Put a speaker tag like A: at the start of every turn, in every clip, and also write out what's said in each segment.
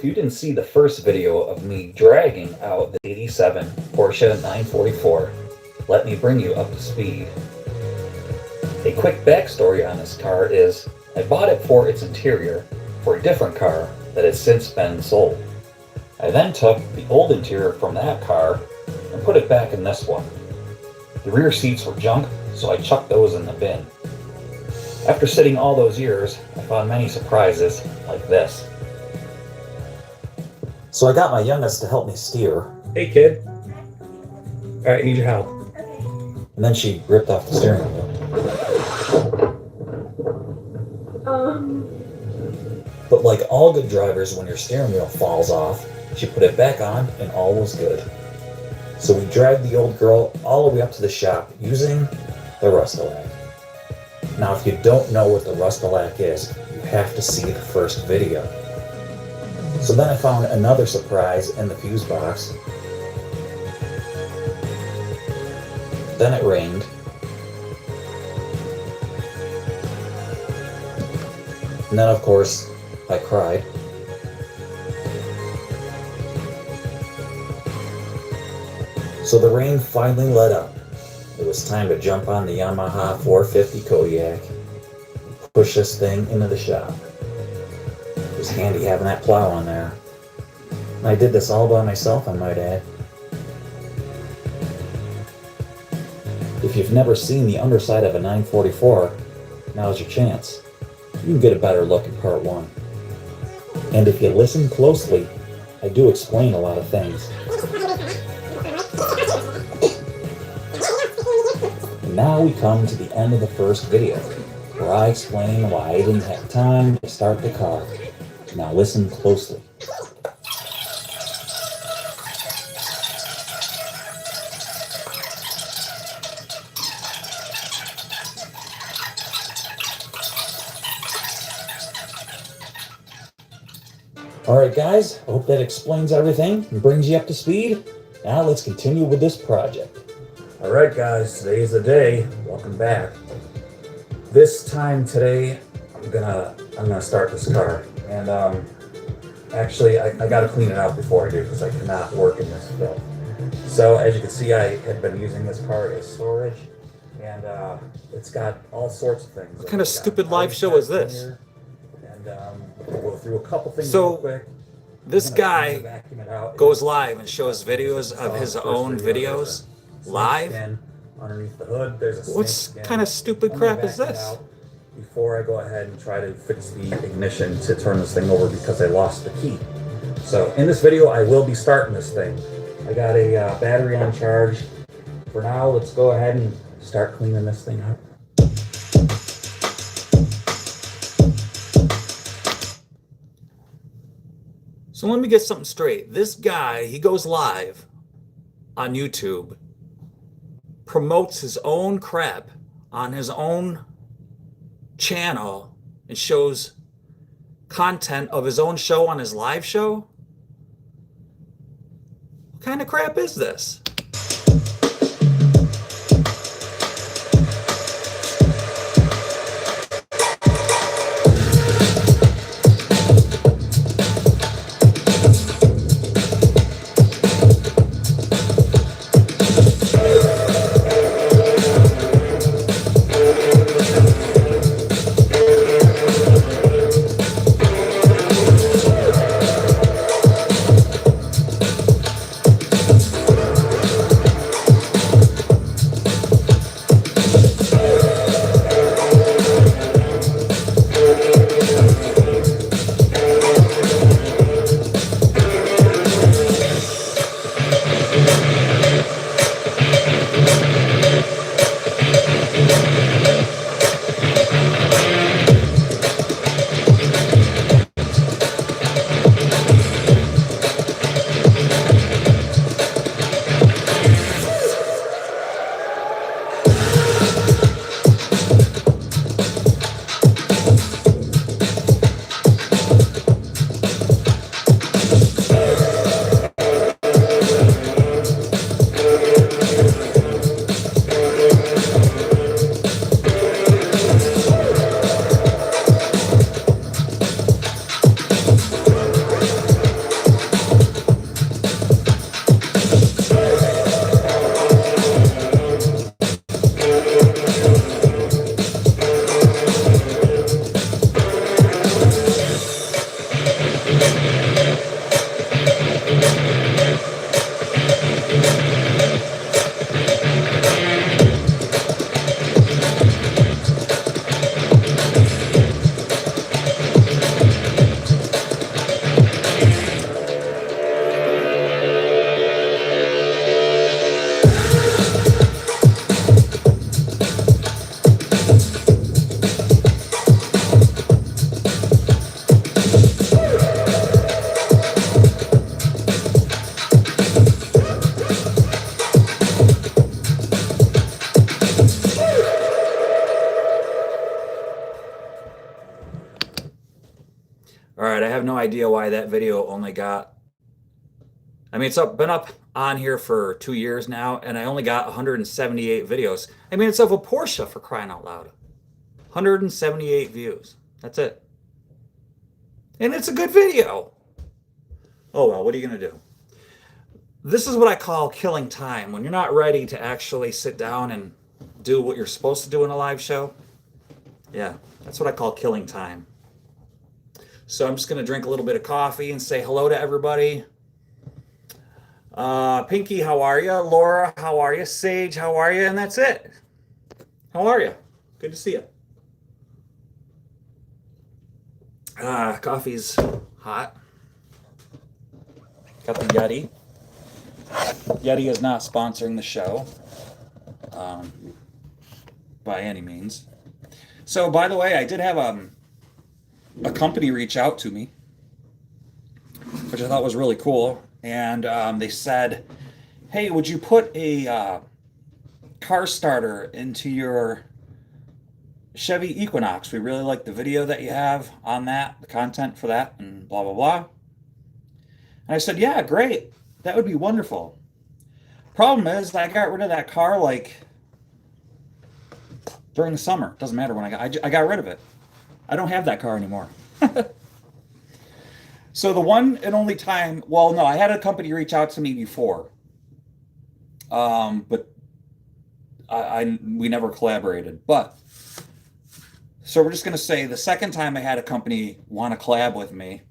A: if you didn't see the first video of me dragging out the 87 Porsche 944, let me bring you up to speed. A quick backstory on this car is, I bought it for its interior for a different car that has since been sold. I then took the old interior from that car and put it back in this one. The rear seats were junk, so I chucked those in the bin. After sitting all those years, I found many surprises like this. So I got my youngest to help me steer. Hey kid. Alright, I need your help. And then she ripped off the steering wheel. But like all good drivers, when your steering wheel falls off, she put it back on and all was good. So we dragged the old girl all the way up to the shop using the Rust-A-Lac. Now if you don't know what the Rust-A-Lac is, you have to see the first video. So then I found another surprise in the fuse box. Then it rained. And then of course, I cried. So the rain finally let up. It was time to jump on the Yamaha 450 Kodiak and push this thing into the shop. It was handy having that plow on there. And I did this all by myself, I might add. If you've never seen the underside of a 944, now's your chance. You can get a better look in part 1. And if you listen closely, I do explain a lot of things. And now we come to the end of the first video, where I explain why I didn't have time to start the car. Now listen closely. Alright guys, I hope that explains everything and brings you up to speed. Now let's continue with this project. Alright guys, today is the day. Welcome back. This time today, I'm gonna start this car. And actually I gotta clean it out before I do because I cannot work in this filth. So as you can see, I had been using this car as storage, and it's got all sorts of things.
B: What kind of stupid live show is this?
A: We'll go through a couple things
B: So,
A: real quick.
B: This guy goes live and shows videos of his own videos live?
A: Underneath the hood, there's a
B: What kind of stupid crap is this?
A: Before I go ahead and try to fix the ignition to turn this thing over because I lost the key. So in this video, I will be starting this thing. I got a battery on charge. For now, let's go ahead and start cleaning this thing up.
B: So let me get something straight. This guy, he goes live on YouTube, promotes his own crap on his own channel, and shows content of his own show on his live show? What kind of crap is this? All right, I have no idea why that video only got, I mean, been up on here for 2 years now, and I only got 178 videos. I mean, it's of a Porsche, for crying out loud. 178 views. That's it. And it's a good video. Oh well, what are you gonna do? This is what I call killing time. When you're not ready to actually sit down and do what you're supposed to do in a live show. Yeah, that's what I call killing time. So I'm just gonna drink a little bit of coffee and say hello to everybody. Pinky, how are you? Laura, how are you? Sage, how are you? And that's it. How are you? Good to see you. Coffee's hot. Got the Yeti. Yeti is not sponsoring the show by any means. So, by the way, I did have a company reach out to me, which I thought was really cool. And they said, hey, would you put a car starter into your Chevy Equinox? We really like the video that you have on that, the content for that, and blah, blah, blah. And I said, yeah, great. That would be wonderful. Problem is, I got rid of that car like during the summer. Doesn't matter when I got rid of it. I don't have that car anymore. So the one and only time, well, no, I had a company reach out to me before, but we never collaborated. But so we're just going to say the second time I had a company want to collab with me,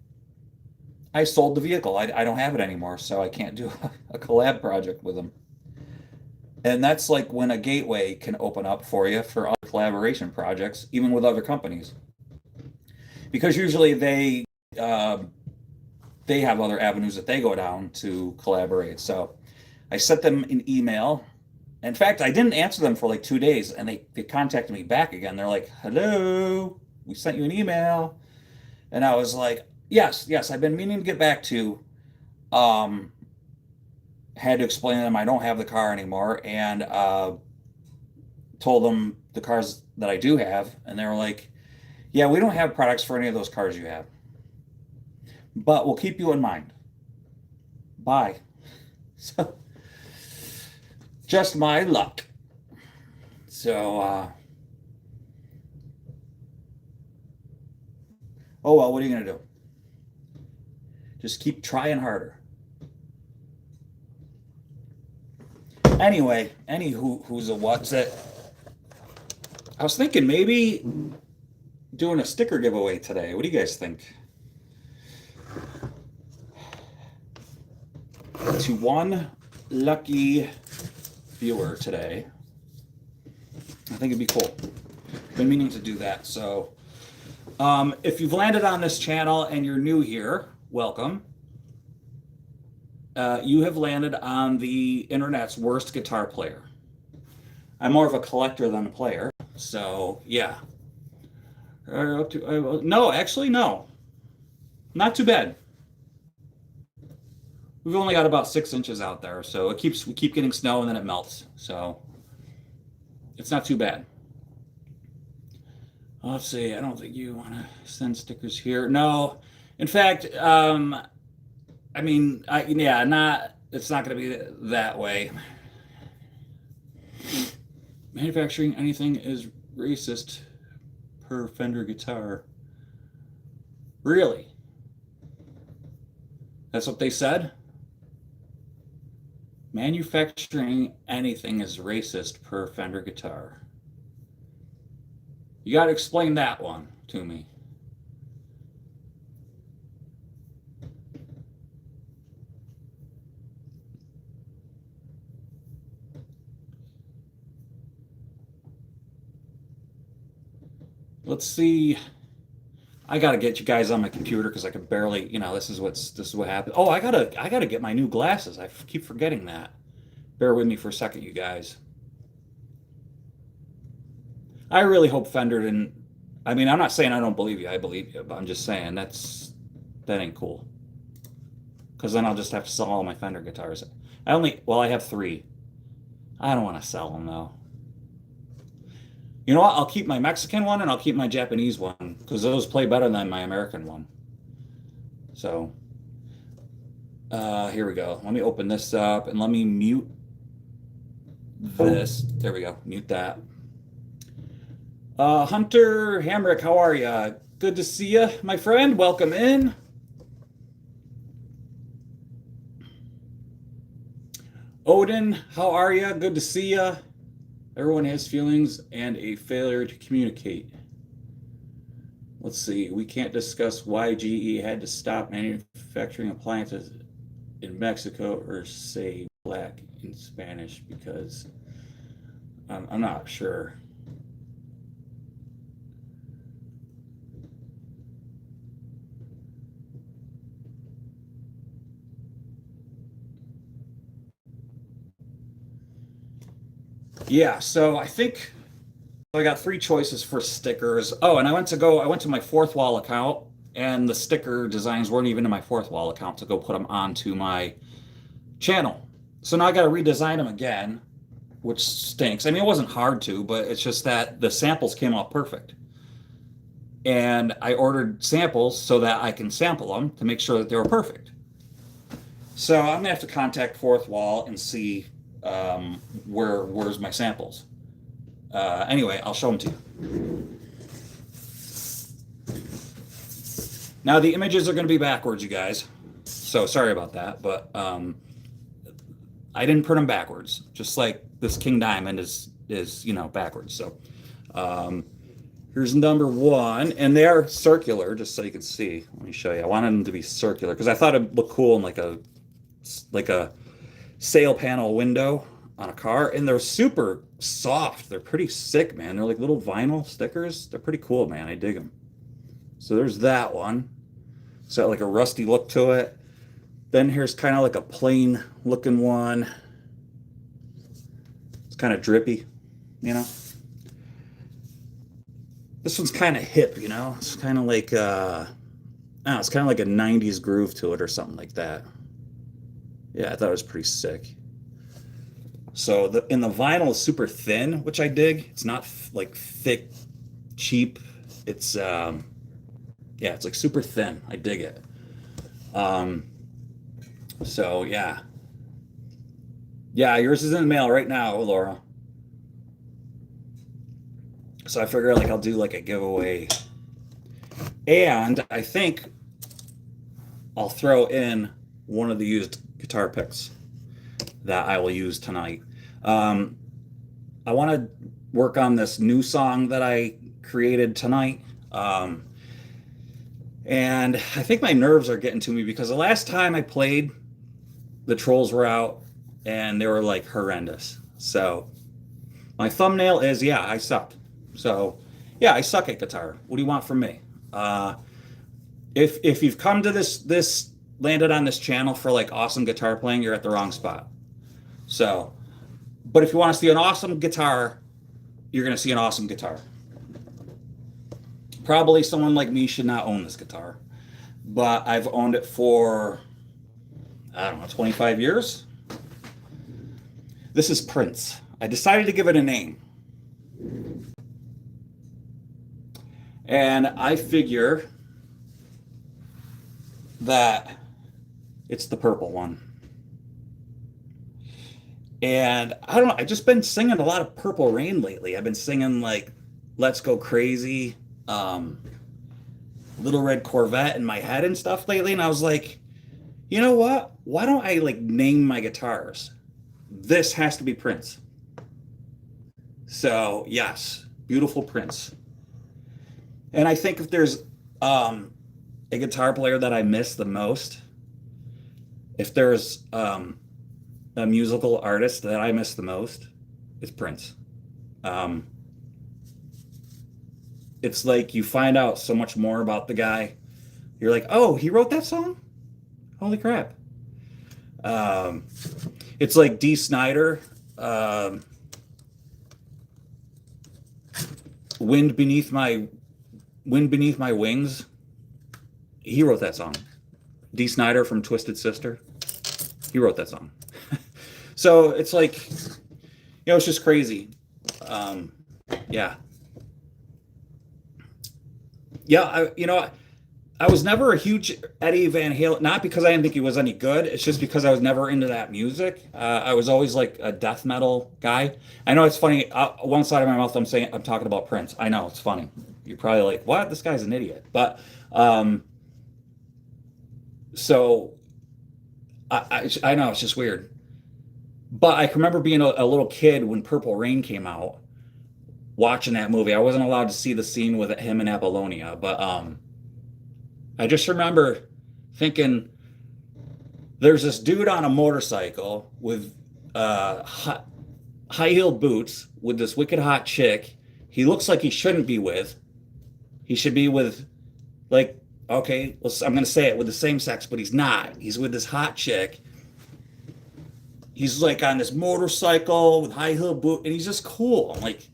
B: I sold the vehicle. I don't have it anymore, so I can't do a collab project with them. And that's like when a gateway can open up for you for other collaboration projects, even with other companies, because usually they have other avenues that they go down to collaborate. So I sent them an email. In fact, I didn't answer them for like 2 days, and they contacted me back again. They're like, hello, we sent you an email. And I was like, yes, I've been meaning to get back to. Had to explain to them I don't have the car anymore, and told them the cars that I do have, and they were like, yeah, we don't have products for any of those cars you have, but we'll keep you in mind. Bye. So just my luck. So oh well, what are you gonna do? Just keep trying harder. Anyway, who's a what's it? I was thinking maybe doing a sticker giveaway today. What do you guys think? To one lucky viewer today. I think it'd be cool. Been meaning to do that. So if you've landed on this channel and you're new here, welcome. You have landed on the internet's worst guitar player. I'm more of a collector than a player, so yeah. No, actually, no. Not too bad. We've only got about 6 inches out there, so we keep getting snow and then it melts, so it's not too bad. Let's see. I don't think you want to send stickers here. No, in fact, I mean, it's not going to be that way. Manufacturing anything is racist per Fender guitar. Really? That's what they said? Manufacturing anything is racist per Fender guitar. You got to explain that one to me. Let's see. I gotta get you guys on my computer because I can barely, this is what happened. Oh, I gotta get my new glasses. I keep forgetting that. Bear with me for a second, you guys. I really hope Fender didn't. I mean, I'm not saying I don't believe you. I believe you, but I'm just saying that ain't cool. Because then I'll just have to sell all my Fender guitars. I have 3. I don't want to sell them though. You know what? I'll keep my Mexican one and I'll keep my Japanese one because those play better than my American one. So here we go. Let me open this up and let me mute this. There we go. Mute that. Hunter Hamrick, how are you? Good to see you, my friend. Welcome in. Odin, how are you? Good to see you. Everyone has feelings and a failure to communicate. Let's see. We can't discuss why GE had to stop manufacturing appliances in Mexico or say black in Spanish because I'm not sure. Yeah, so I think I got three choices for stickers. Oh, and I went to my fourth wall account, and the sticker designs weren't even in my fourth wall account to go put them onto my channel. So now I got to redesign them again, which stinks. I mean, it wasn't hard to, but it's just that the samples came out perfect. And I ordered samples so that I can sample them to make sure that they were perfect. So I'm gonna have to contact Fourth Wall and see where's my samples. Anyway, I'll show them to you. Now the images are going to be backwards, you guys. So sorry about that, but I didn't print them backwards. Just like this King Diamond is backwards. So here's number one, and they are circular, just so you can see. Let me show you. I wanted them to be circular because I thought it'd look cool in like a sail panel window on a car, and they're super soft. They're pretty sick, man. They're like little vinyl stickers. They're pretty cool, man. I dig them. So there's that one. It's got like a rusty look to it. Then here's kind of like a plain looking one. It's kind of drippy, you know. This one's kind of hip, you know. It's kind of like I don't know, it's kind of like a 90s groove to it or something like that. Yeah, I thought it was pretty sick. So the vinyl is super thin, which I dig. It's not like thick, cheap. It's yeah, it's like super thin. I dig it. So yeah. Yeah, yours is in the mail right now, Laura. So I figure like I'll do like a giveaway. And I think I'll throw in one of the used guitar picks that I will use tonight. I want to work on this new song that I created tonight. And I think my nerves are getting to me because the last time I played, the trolls were out and they were like horrendous. So my thumbnail is, yeah, I suck. So yeah, I suck at guitar. What do you want from me? If you've come to this landed on this channel for like awesome guitar playing, you're at the wrong spot. So, but if you want to see an awesome guitar, you're going to see an awesome guitar. Probably someone like me should not own this guitar, but I've owned it for, I don't know, 25 years. This is Prince. I decided to give it a name. And I figure that it's the purple one. And I don't know, I've just been singing a lot of Purple Rain lately. I've been singing like Let's Go Crazy, Little Red Corvette in my head and stuff lately. And I was like, you know what? Why don't I like name my guitars? This has to be Prince. So yes, beautiful Prince. And I think if there's a guitar player that I miss the most, if there's a musical artist that I miss the most, it's Prince. It's like you find out so much more about the guy. You're like, oh, he wrote that song? Holy crap. It's like Dee Snider, Wind Beneath My Wings. He wrote that song. Dee Snider from Twisted Sister. He wrote that song. So it's like, it's just crazy. Yeah. Yeah, I was never a huge Eddie Van Halen, not because I didn't think he was any good. It's just because I was never into that music. I was always like a death metal guy. I know it's funny. One side of my mouth, I'm talking about Prince. I know it's funny. You're probably like, "What? This guy's an idiot." But so I know it's just weird. But I can remember being a little kid when Purple Rain came out, watching that movie. I wasn't allowed to see the scene with him and Apollonia, but I just remember thinking there's this dude on a motorcycle with high-heeled boots with this wicked hot chick. He looks like he shouldn't be with. He should be with, like, okay, I'm going to say it, with the same sex, but he's not. He's with this hot chick. He's like on this motorcycle with high-heeled boot, and he's just cool. Like,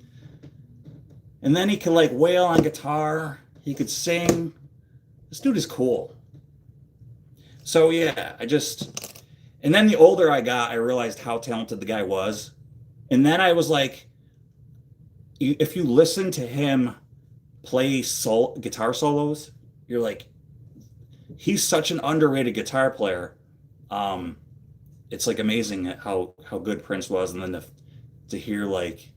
B: and then he could like wail on guitar. He could sing. This dude is cool. So yeah, and then the older I got, I realized how talented the guy was. And then I was like, if you listen to him play guitar solos, you're like, he's such an underrated guitar player. It's like amazing how good Prince was. And then to hear like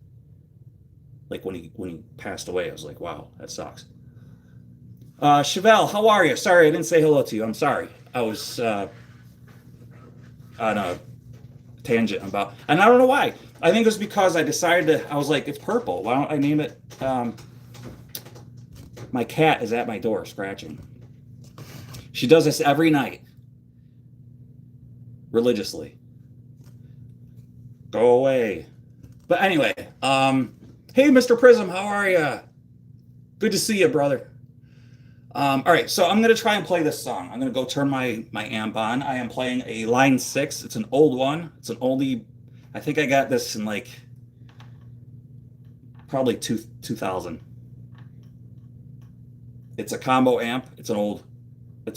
B: when he passed away, I was like, wow, that sucks. Chevelle, how are you? Sorry, I didn't say hello to you. I'm sorry. I was on a tangent about, and I don't know why. I think it was because I decided I was like, it's purple. Why don't I name it? My cat is at my door scratching. She does this every night, religiously. Go away. But anyway, hey, Mr. Prism, how are you? Good to see you, brother. All right, so I'm going to try and play this song. I'm going to go turn my amp on. I am playing a Line 6. It's an old one. It's an oldie. I think I got this in like probably 2000. It's a combo amp. It's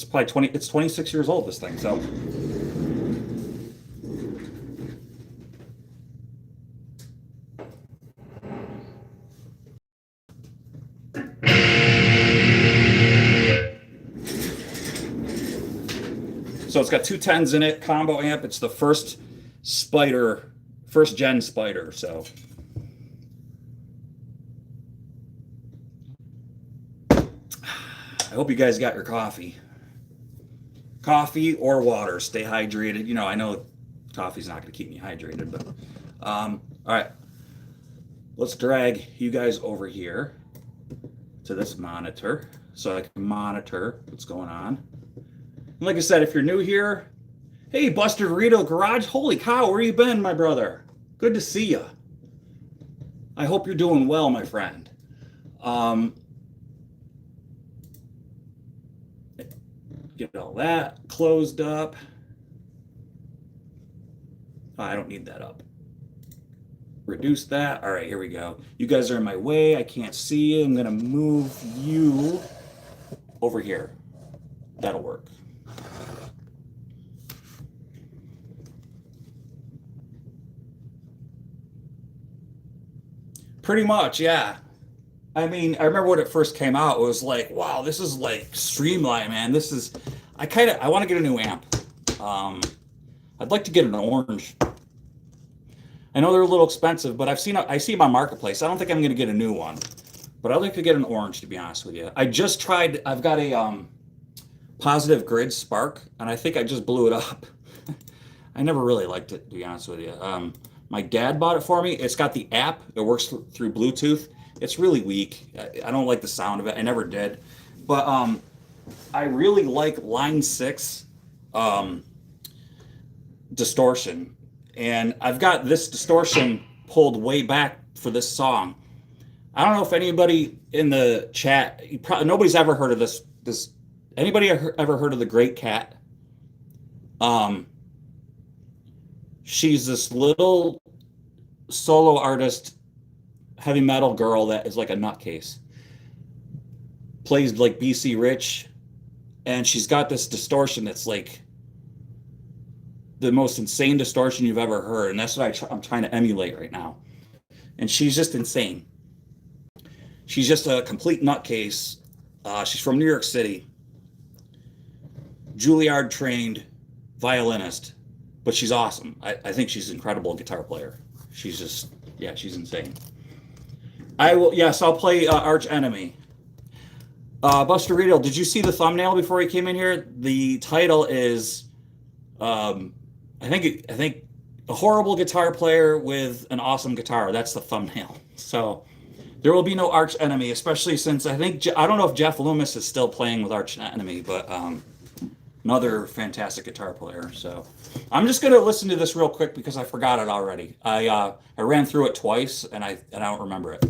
B: probably it's 26 years old, this thing. So it's got two 10s in it, combo amp. It's the first gen Spider. So I hope you guys got your coffee or water. Stay hydrated. You know, I know coffee's not going to keep me hydrated, but all right, let's drag you guys over here to this monitor so I can monitor what's going on. And like I said, if you're new here, hey, Buster Dorito Garage, holy cow, where you been, my brother? Good to see you. I hope you're doing well, my friend. Get all that closed up. I don't need that up. Reduce that. All right, here we go. You guys are in my way. I can't see you. I'm going to move you over here. That'll work. Pretty much, yeah. I mean, I remember when it first came out, it was like, wow, this is like streamlined, man. I want to get a new amp. I'd like to get an orange. I know they're a little expensive, but I see them on Marketplace. I don't think I'm going to get a new one, but I'd like to get an orange, to be honest with you. I've got a Positive Grid Spark, and I think I just blew it up. I never really liked it, to be honest with you. My dad bought it for me. It's got the app. It works through Bluetooth. It's really weak. I don't like the sound of it. I never did. But I really like Line 6 distortion. And I've got this distortion pulled way back for this song. I don't know if anybody in the chat, nobody's ever heard of this. Anybody ever heard of the Great Cat? She's this little solo artist, heavy metal girl that is like a nutcase. Plays like BC Rich, and she's got this distortion that's like the most insane distortion you've ever heard, and that's what I'm trying to emulate right now. And she's just insane. She's just a complete nutcase. She's from New York City, Juilliard trained violinist, but she's awesome. I think she's an incredible guitar player. She's just, yeah, she's insane. I will, yes, I'll play Arch Enemy. Buster Riedel, did you see the thumbnail before he came in here? The title is, I think a horrible guitar player with an awesome guitar. That's the thumbnail. So there will be no Arch Enemy, especially since I don't know if Jeff Loomis is still playing with Arch Enemy, but another fantastic guitar player. So I'm just gonna listen to this real quick because I forgot it already. I ran through it twice and I don't remember it.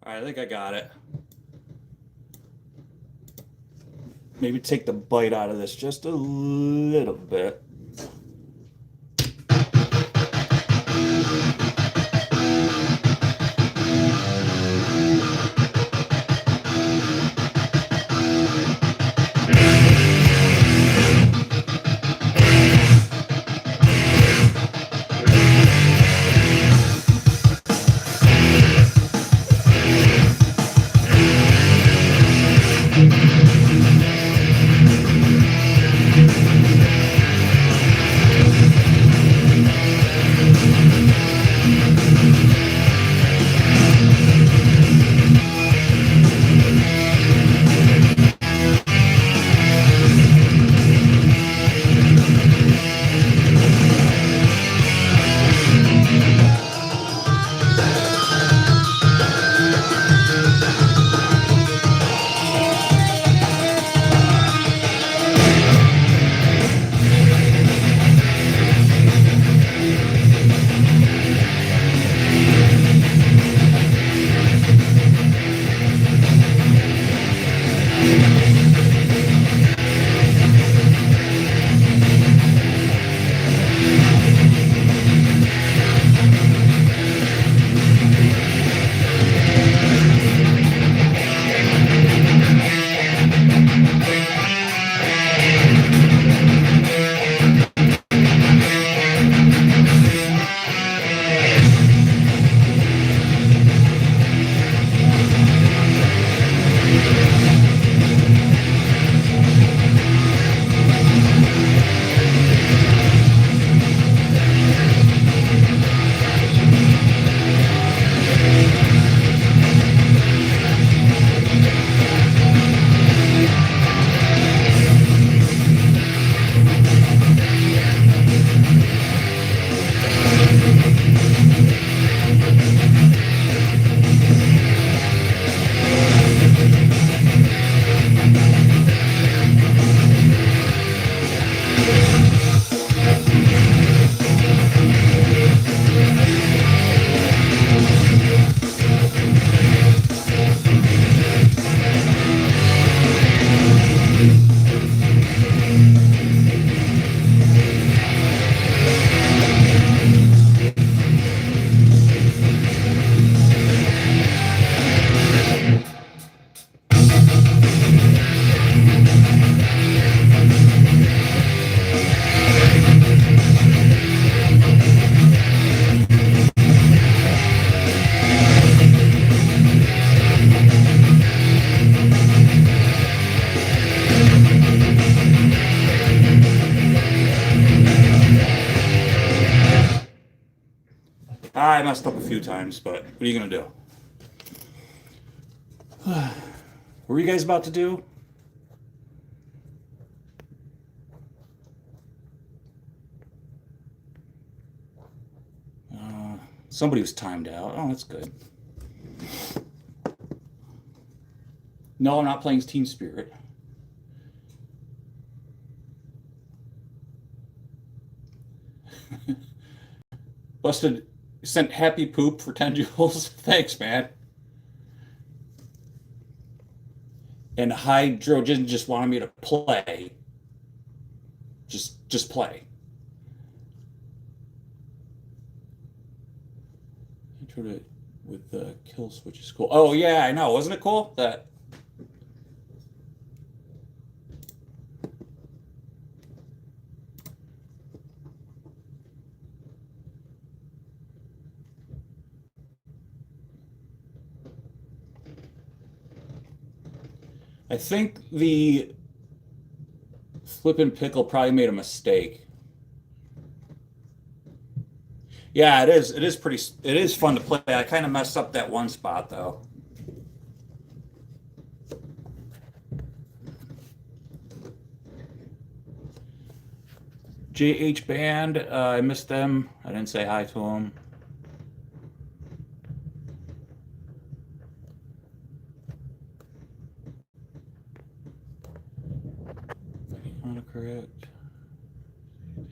B: I think I got it. Maybe take the bite out of this just a little bit. I messed up a few times, but what are you going to do? What were you guys about to do? Somebody was timed out. Oh, that's good. No, I'm not playing Team Spirit. Busted sent happy poop for 10 joules. Thanks, man. And Hydrogen just wanted me to play. Just play. I tried it with the kill switch is cool. Oh yeah, I know. Wasn't it cool? That I think the Flippin' Pickle probably made a mistake. Yeah, it is. It is fun to play. I kind of messed up that one spot though. JH Band, I missed them. I didn't say hi to them. Correct.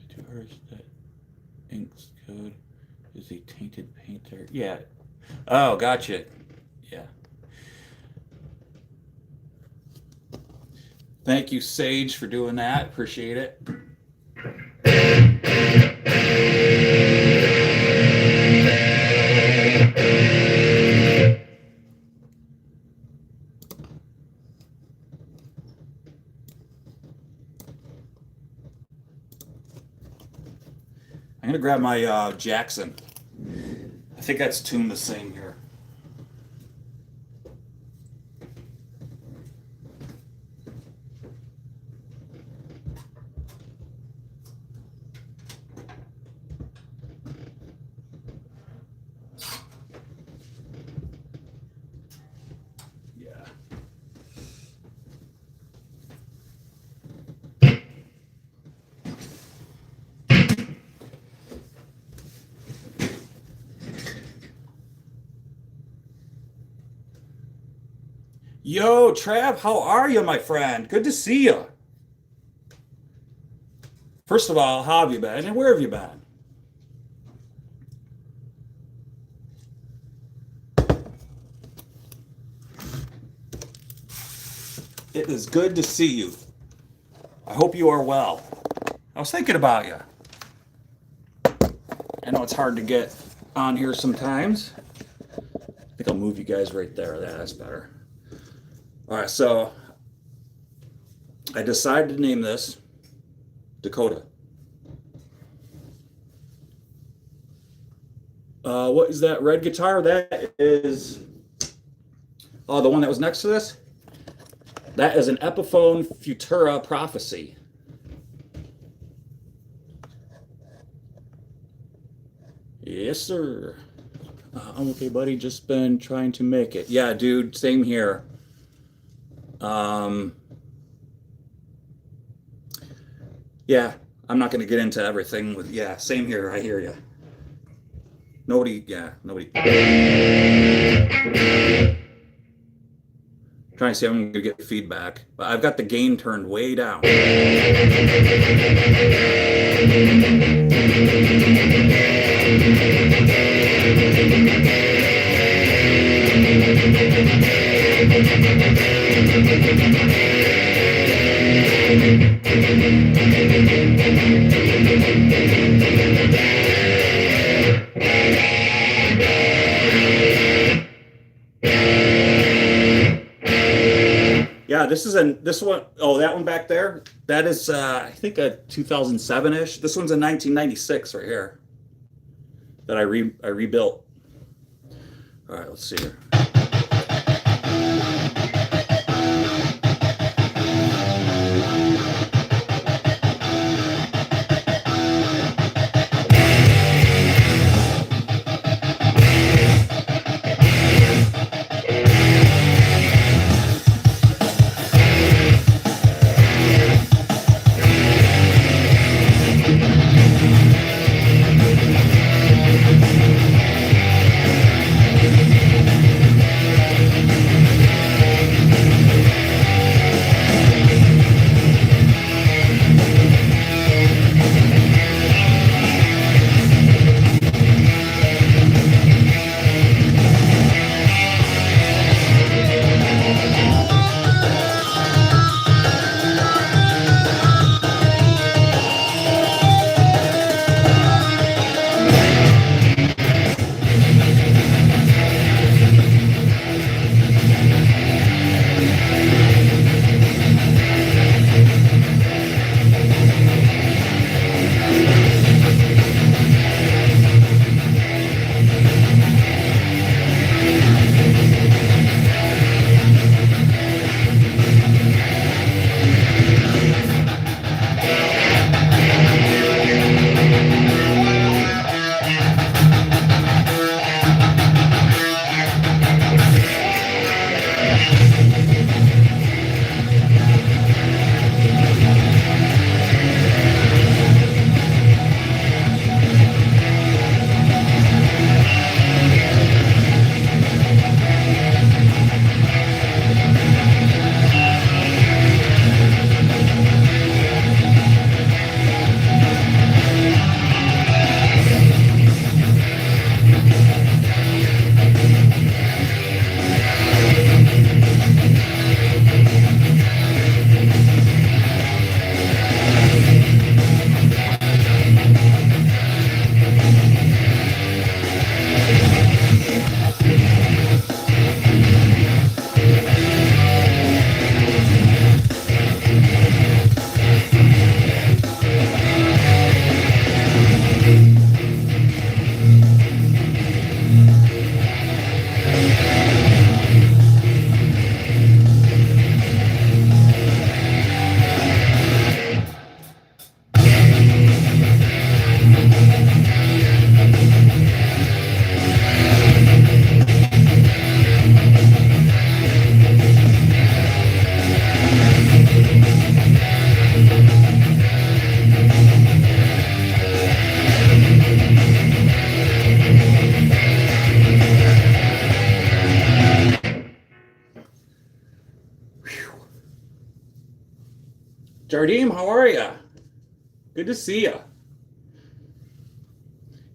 B: To hers that ink's code is a tainted painter. Yeah. Oh, gotcha. Yeah. Thank you, Sage, for doing that. Appreciate it. I'm gonna grab my Jackson. I think that's tuned the same here. Yo, Trav, how are you, my friend? Good to see you. First of all, how have you been and where have you been? It is good to see you. I hope you are well. I was thinking about you. I know it's hard to get on here sometimes. I think I'll move you guys right there. That's better. All right, so I decided to name this Dakota. What is that red guitar? That is the one that was next to this. That is an Epiphone Futura Prophecy. Yes, sir. I'm okay, buddy. Just been trying to make it. Yeah, dude. Same here. Yeah, I'm not going to get into everything with, yeah, same here. I hear you. Nobody. Trying to see if I'm going to get feedback, but I've got the gain turned way down. Yeah, this one. Oh, that one back there. That is, I think a 2007-ish. This one's a 1996 right here. That I rebuilt. All right, let's see here. Jardim, how are you? Good to see you.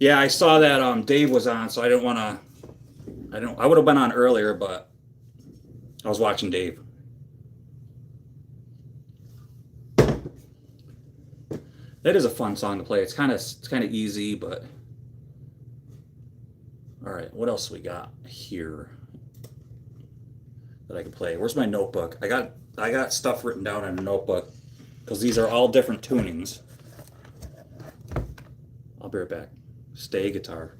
B: Yeah, I saw that Dave was on, so I didn't want to. I would have been on earlier, but I was watching Dave. That is a fun song to play. It's kind of easy, but all right. What else we got here that I can play? Where's my notebook? I got stuff written down in a notebook because these are all different tunings. I'll be right back. Stay guitar.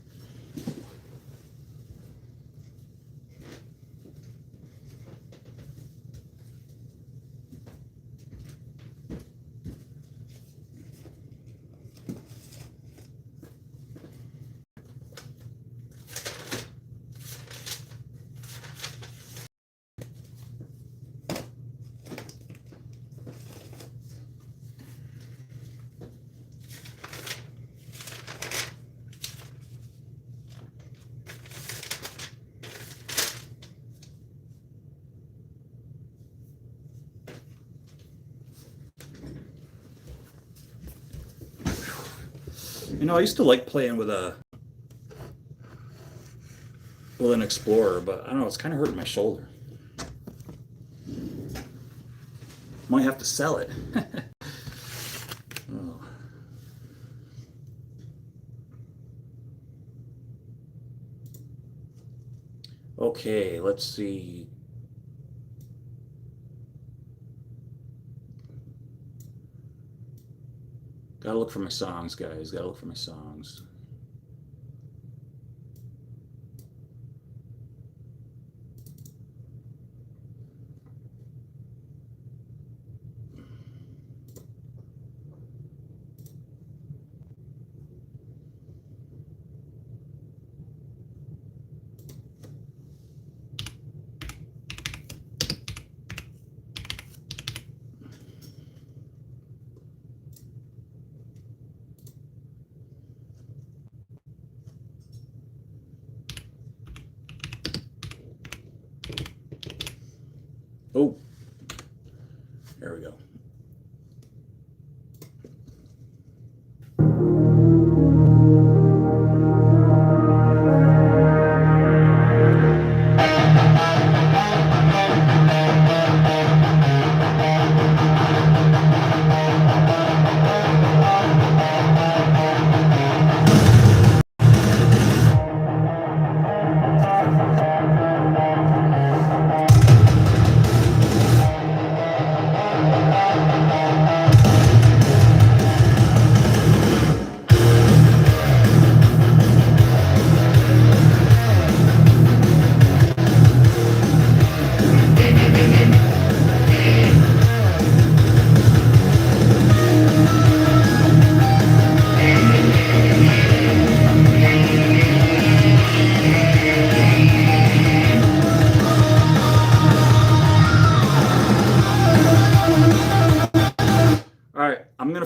B: I used to like playing with an Explorer, but I don't know, it's kind of hurting my shoulder. Might have to sell it. Oh. Okay, let's see. Gotta look for my songs, guys. Gotta look for my songs. Oh, there we go.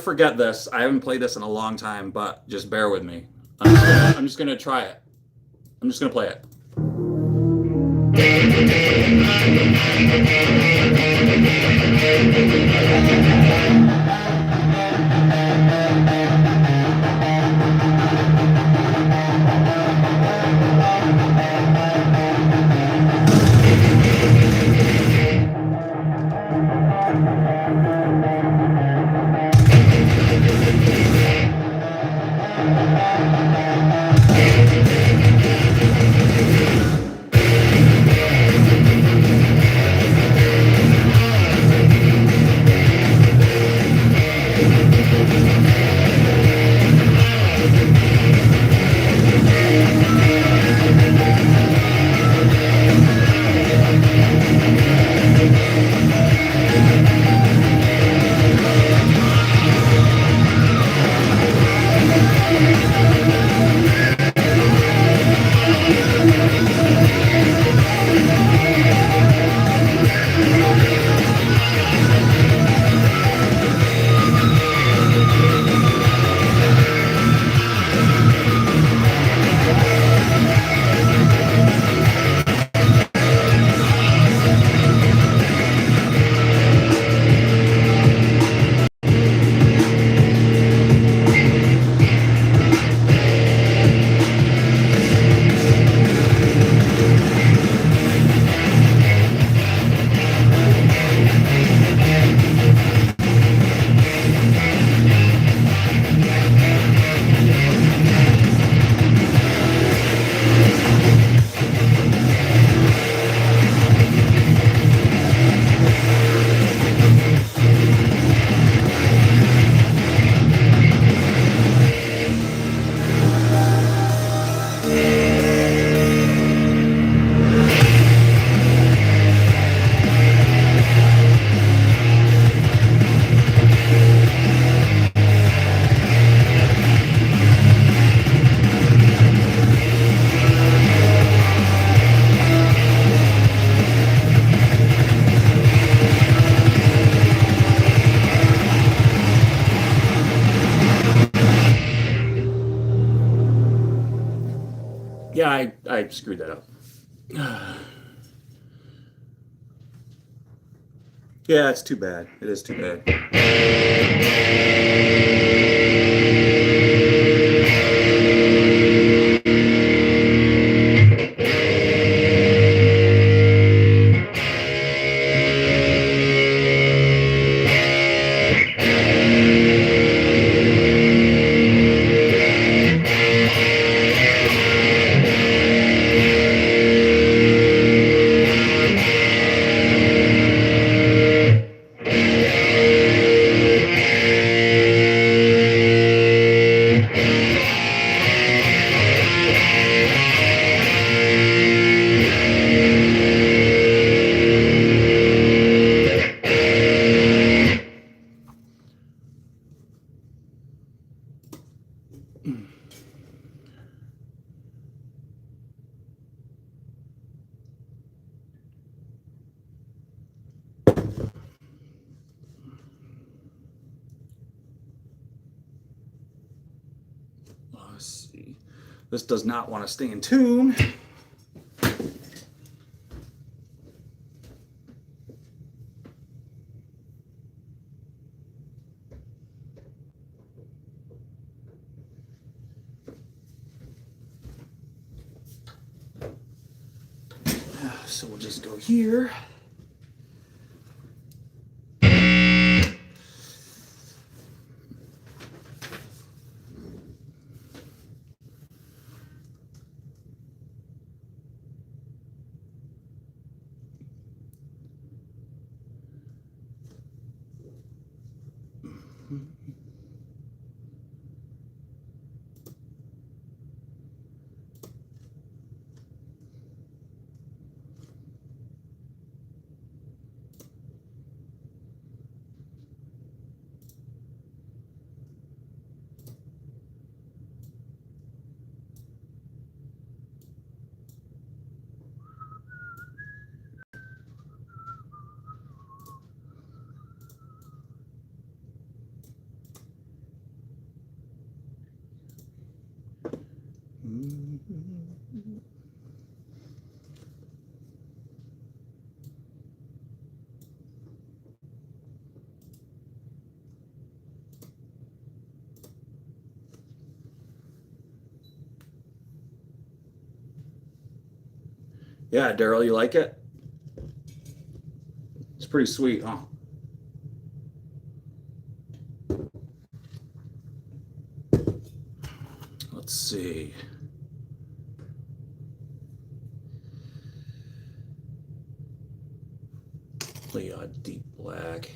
B: Forget this. I haven't played this in a long time, but just bear with me. I'm just gonna try it. I'm just gonna play it. Yeah, I screwed that up. Yeah, it's too bad. It is too bad. Let's see. This does not want to stay in tune. So we'll just go here. Yeah, Daryl, you like it? It's pretty sweet, huh? Let's see. Play a deep black.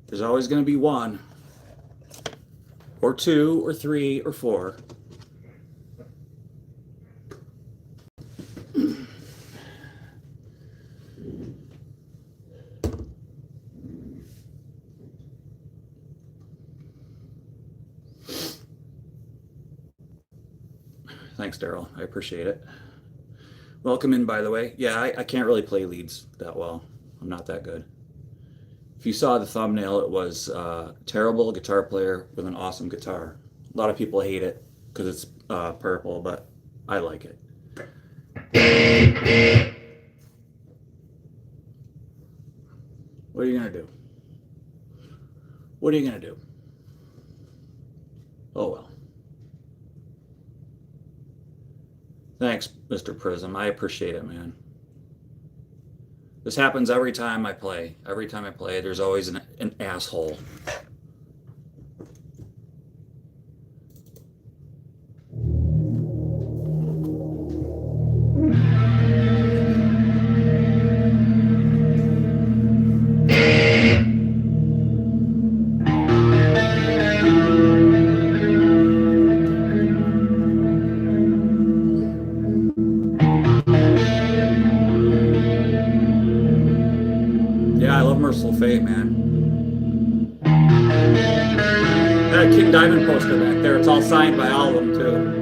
B: There's always going to be one, or two, or three, or four. Thanks, Daryl. I appreciate it. Welcome in, by the way. Yeah, I can't really play leads that well. I'm not that good. If you saw the thumbnail, it was terrible guitar player with an awesome guitar. A lot of people hate it because it's purple, but I like it. What are you gonna do? What are you gonna do? Oh well. Thanks, Mr. Prism. I appreciate it, man. This happens every time I play. Every time I play, there's always an asshole. fate, man. That King Diamond poster back there, it's all signed by all of them, too.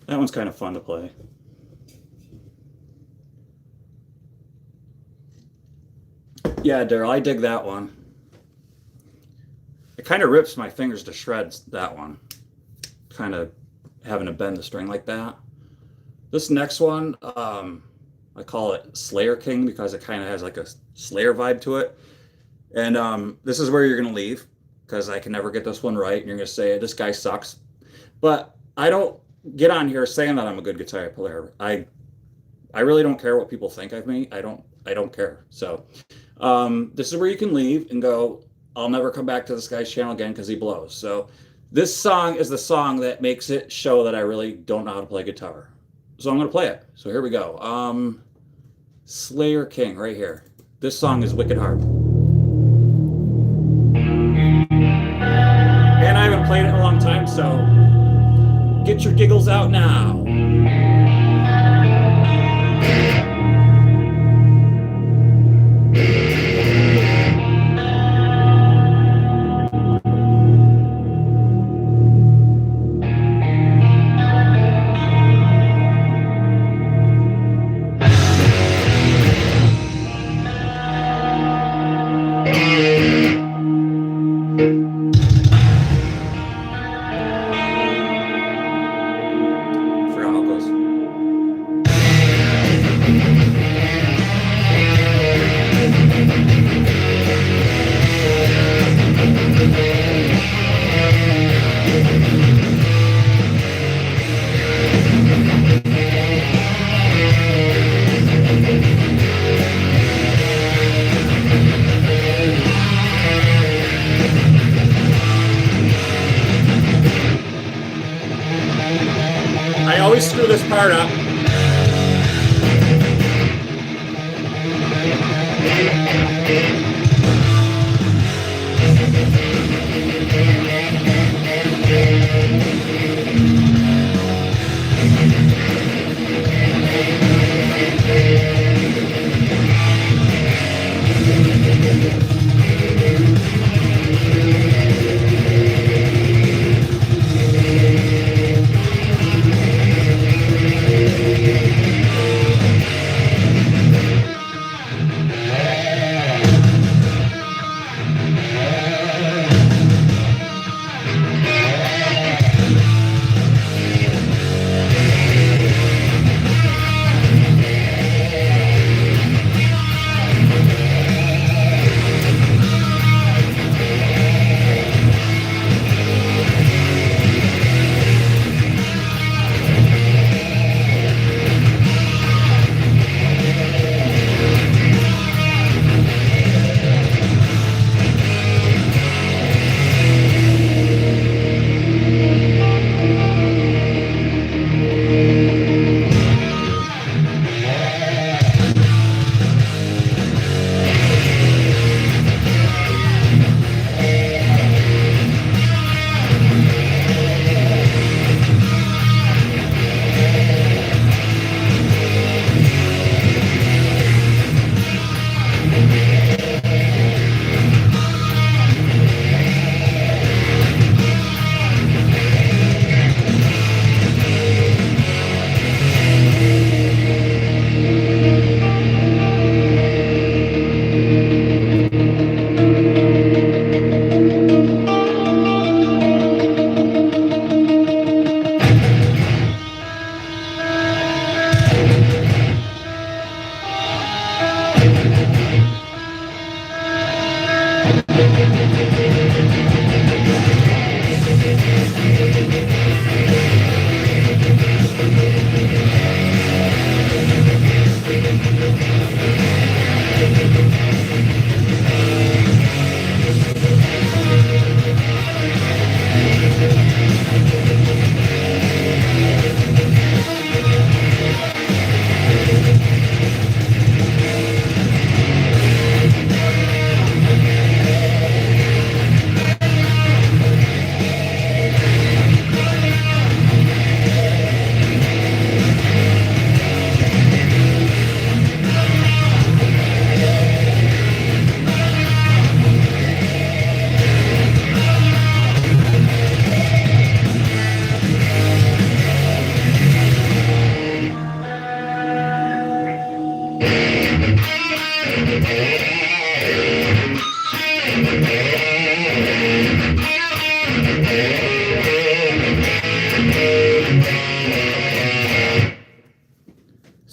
B: That one's kind of fun to play. Yeah, Daryl, I dig that one. It kind of rips my fingers to shreds, that one. Kind of having to bend the string like that. This next one, I call it Slayer King because it kind of has like a Slayer vibe to it. And this is where you're going to leave because I can never get this one right. And you're going to say, this guy sucks. But I don't get on here saying that I'm a good guitar player. I really don't care what people think of me. I don't care. So this is where you can leave and go, I'll never come back to this guy's channel again because he blows. So this song is the song that makes it show that I really don't know how to play guitar. So I'm going to play it. So here we go. Slayer King right here. This song is wicked hard. And I haven't played it in a long time, so get your giggles out now. I always screw this part up.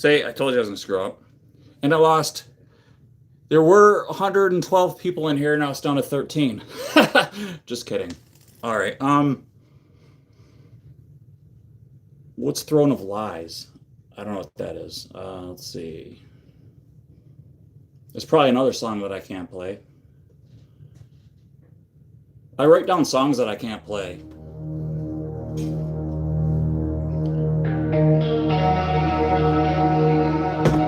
B: Say, I told you I was going to screw up. And I lost. There were 112 people in here. Now it's down to 13. Just kidding. All right. What's Throne of Lies? I don't know what that is. Let's see. There's probably another song that I can't play. I write down songs that I can't play.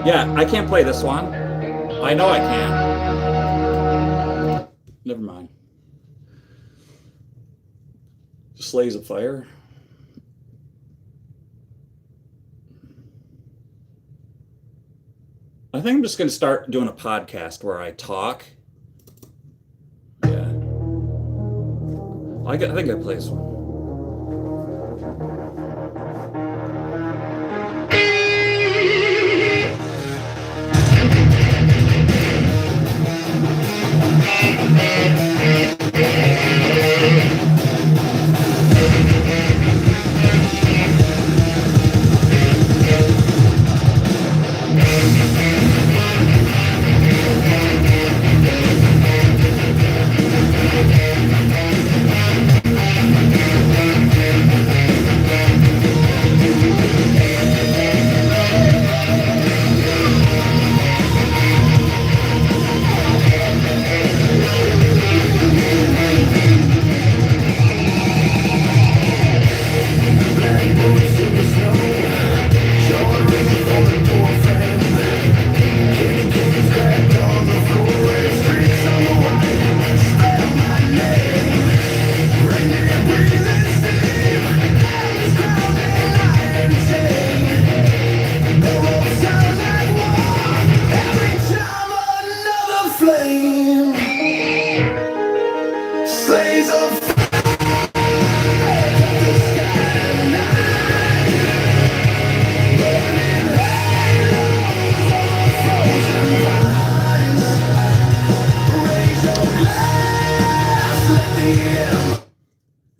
B: Yeah, I can't play this one. I know I can. Never mind. Slaves of Fire. I think I'm just going to start doing a podcast where I talk. Yeah. I think I play this one.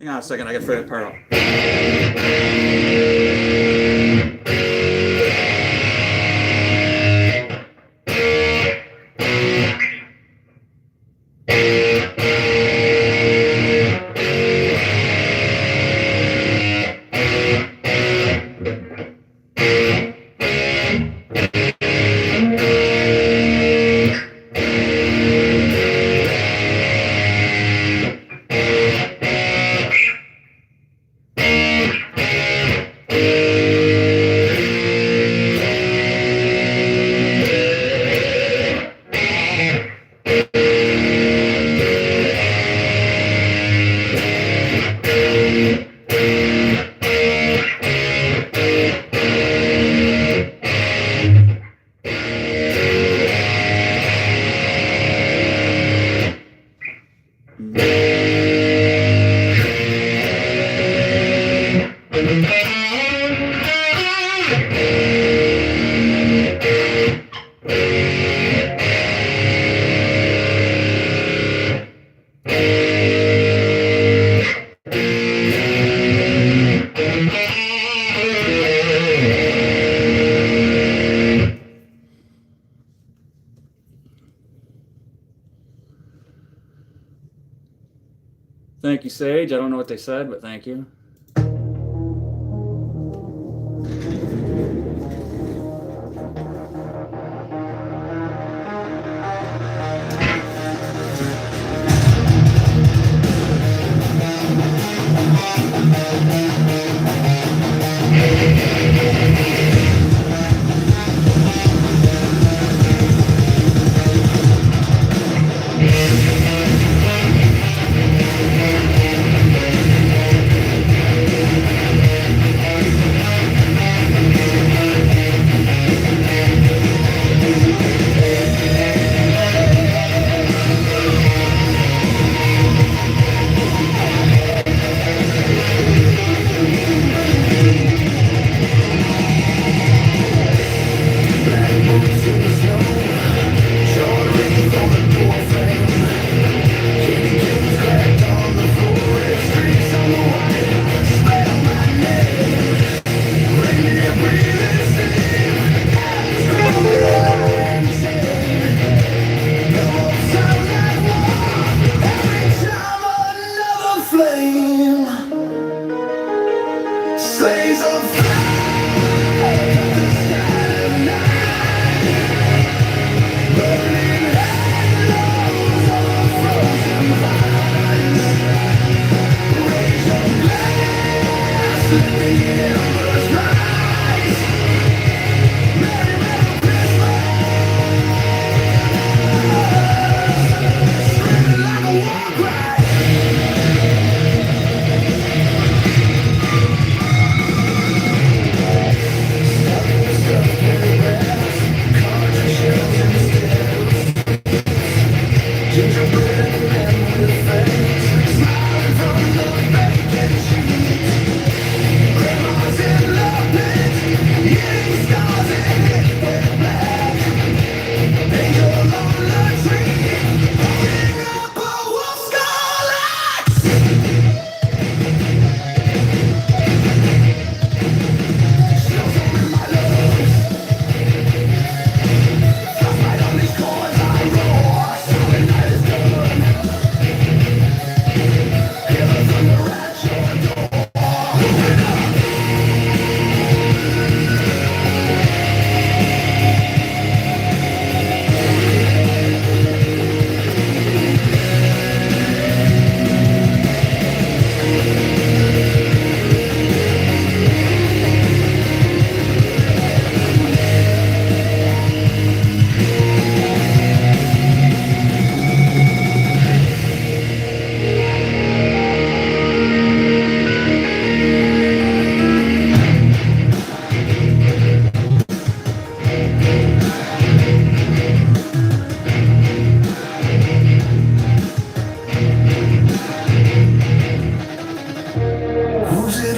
B: Hang on a second, I gotta figure that part out. Thank you, Sage. I don't know what they said, but thank you.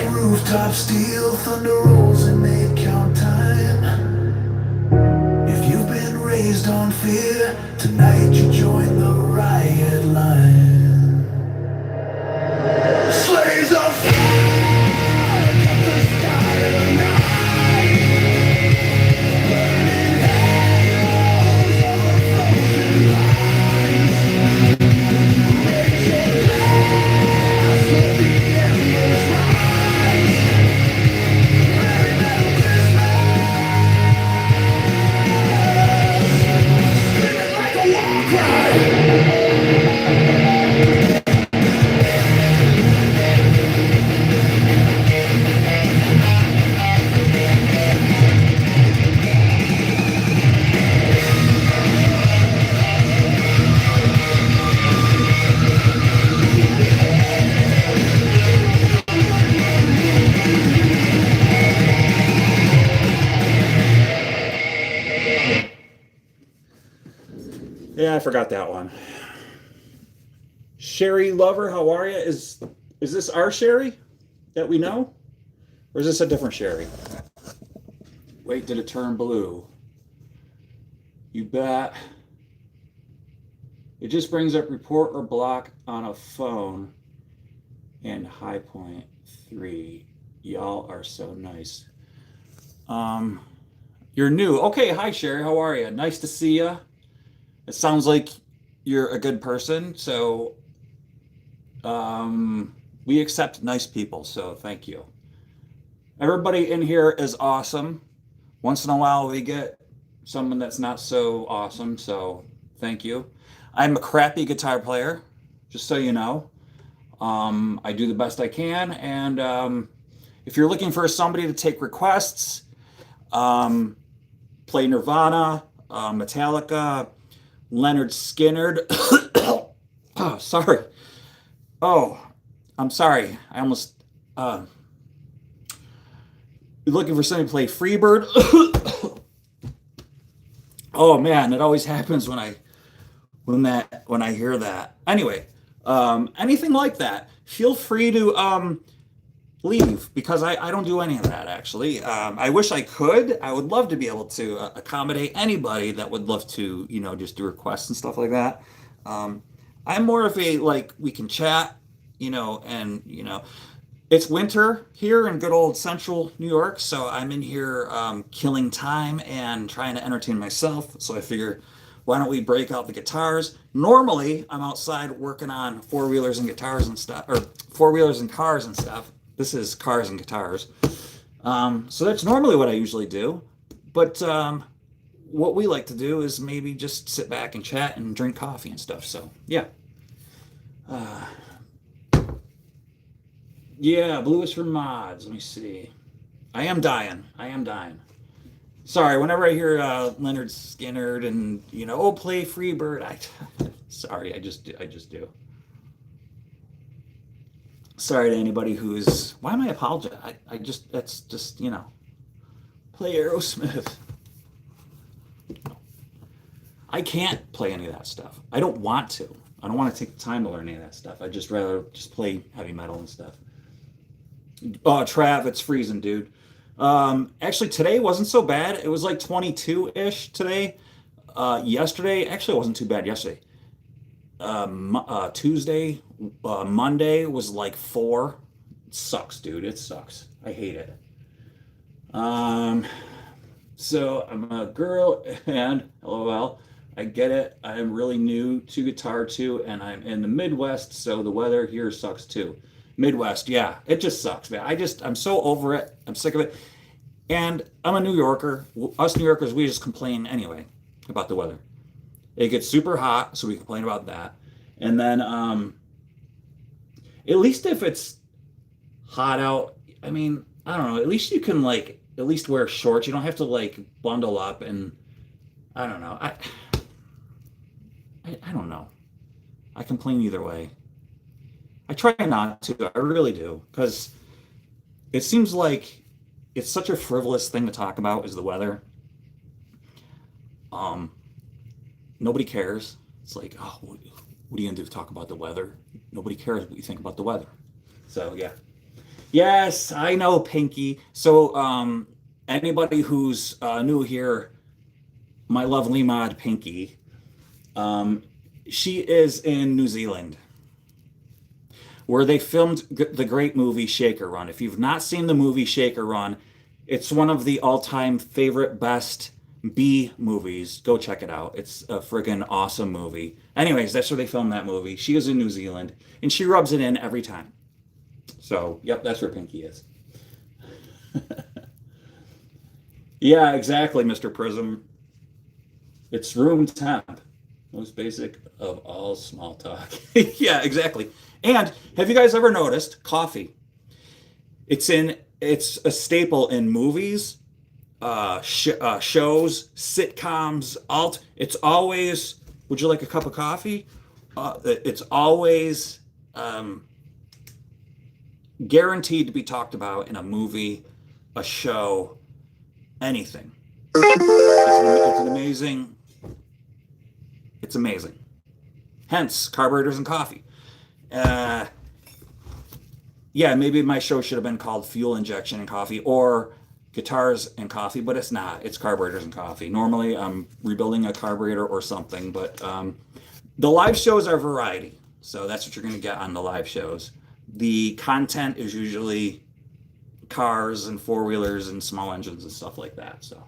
C: Rooftop steel, thunder rolls and they count time. If you've been raised on fear, tonight you join the riot line. Slaves of fire, cut the sky tonight. Burning halos over frozen lines. Raise your glass, let the embers rise. Merry Metal Christmas, screaming like a war cry.
B: Yeah, I forgot that one. Sherry Lover, how are you? Is this our Sherry that we know? Or is this a different Sherry? Wait, did it turn blue? You bet. It just brings up report or block on a phone and High Point 3. Y'all are so nice. You're new. Okay, hi Sherry, how are you? Nice to see you. It sounds like you're a good person, so we accept nice people, so thank you. Everybody in here is awesome. Once in a while we get someone that's not so awesome, so thank you. I'm a crappy guitar player, just so you know. I do the best I can, and if you're looking for somebody to take requests, play Nirvana, Metallica, Leonard Skinner. Oh, sorry. Oh, I'm sorry. I almost. You're looking for somebody to play Freebird. Oh man, it always happens when I hear that. Anyway, anything like that, feel free to leave, because I don't do any of that actually. I wish I could. I would love to be able to accommodate anybody that would love to, just do requests and stuff like that. I'm more of a, like, we can chat, and it's winter here in good old central New York, so I'm in here killing time and trying to entertain myself. So I figure, why don't we break out the guitars? Normally, I'm outside working on four-wheelers and guitars and stuff, or four-wheelers and cars and stuff. This is cars and guitars. So that's normally what I usually do. But what we like to do is maybe just sit back and chat and drink coffee and stuff. So, yeah. Yeah, blue is for mods. Let me see. I am dying. I am dying. Sorry, whenever I hear Leonard Skinner and oh, play Freebird, sorry, I just do. Sorry to anybody who's. Why am I apologizing? I just that's just play Aerosmith. I can't play any of that stuff. I don't want to. I don't want to take the time to learn any of that stuff. I just rather just play heavy metal and stuff. Oh, Trav, it's freezing, dude. Actually, today wasn't so bad. It was like 22-ish today. Yesterday, actually, it wasn't too bad yesterday. Tuesday, Monday was like 4. It sucks, dude. It sucks. I hate it. Um, so I'm a girl, and LOL. I get it. I'm really new to guitar too, and I'm in the Midwest, so the weather here sucks too. Midwest, yeah, it just sucks, man. I'm so over it. I'm sick of it. And I'm a New Yorker. Us New Yorkers, we just complain anyway about the weather. It gets super hot, so we complain about that. And then, at least if it's hot out, I mean, I don't know. At least you can like at least wear shorts. You don't have to like bundle up and I don't know. I don't know. I complain either way. I try not to. I really do because it seems like it's such a frivolous thing to talk about is the weather. Um, Nobody cares. It's like, oh, what are you gonna do? Talk about the weather? Nobody cares what you think about the weather. So yeah. Yes, I know, Pinky. So anybody who's new here, my lovely mod Pinky, she is in New Zealand, where they filmed the great movie Shaker Run. If you've not seen the movie Shaker Run, it's one of the all-time favorite best B movies. Go check it out. It's a friggin' awesome movie. Anyways, that's where they filmed that movie. She is in New Zealand, and she rubs it in every time. So, yep, that's where Pinky is. Yeah, exactly, Mr. Prism. It's room temp. Most basic of all small talk. Yeah, exactly. And have you guys ever noticed coffee? It's a staple in movies, shows, sitcoms, alt. It's always, would you like a cup of coffee? It's always guaranteed to be talked about in a movie, a show, anything. It's an amazing. It's amazing. Hence, carburetors and coffee. Yeah, maybe my show should have been called Fuel Injection and Coffee or Guitars and Coffee, but it's not. It's Carburetors and Coffee. Normally, I'm rebuilding a carburetor or something, but the live shows are variety. So that's what you're going to get on the live shows. The content is usually cars and four-wheelers and small engines and stuff like that. So.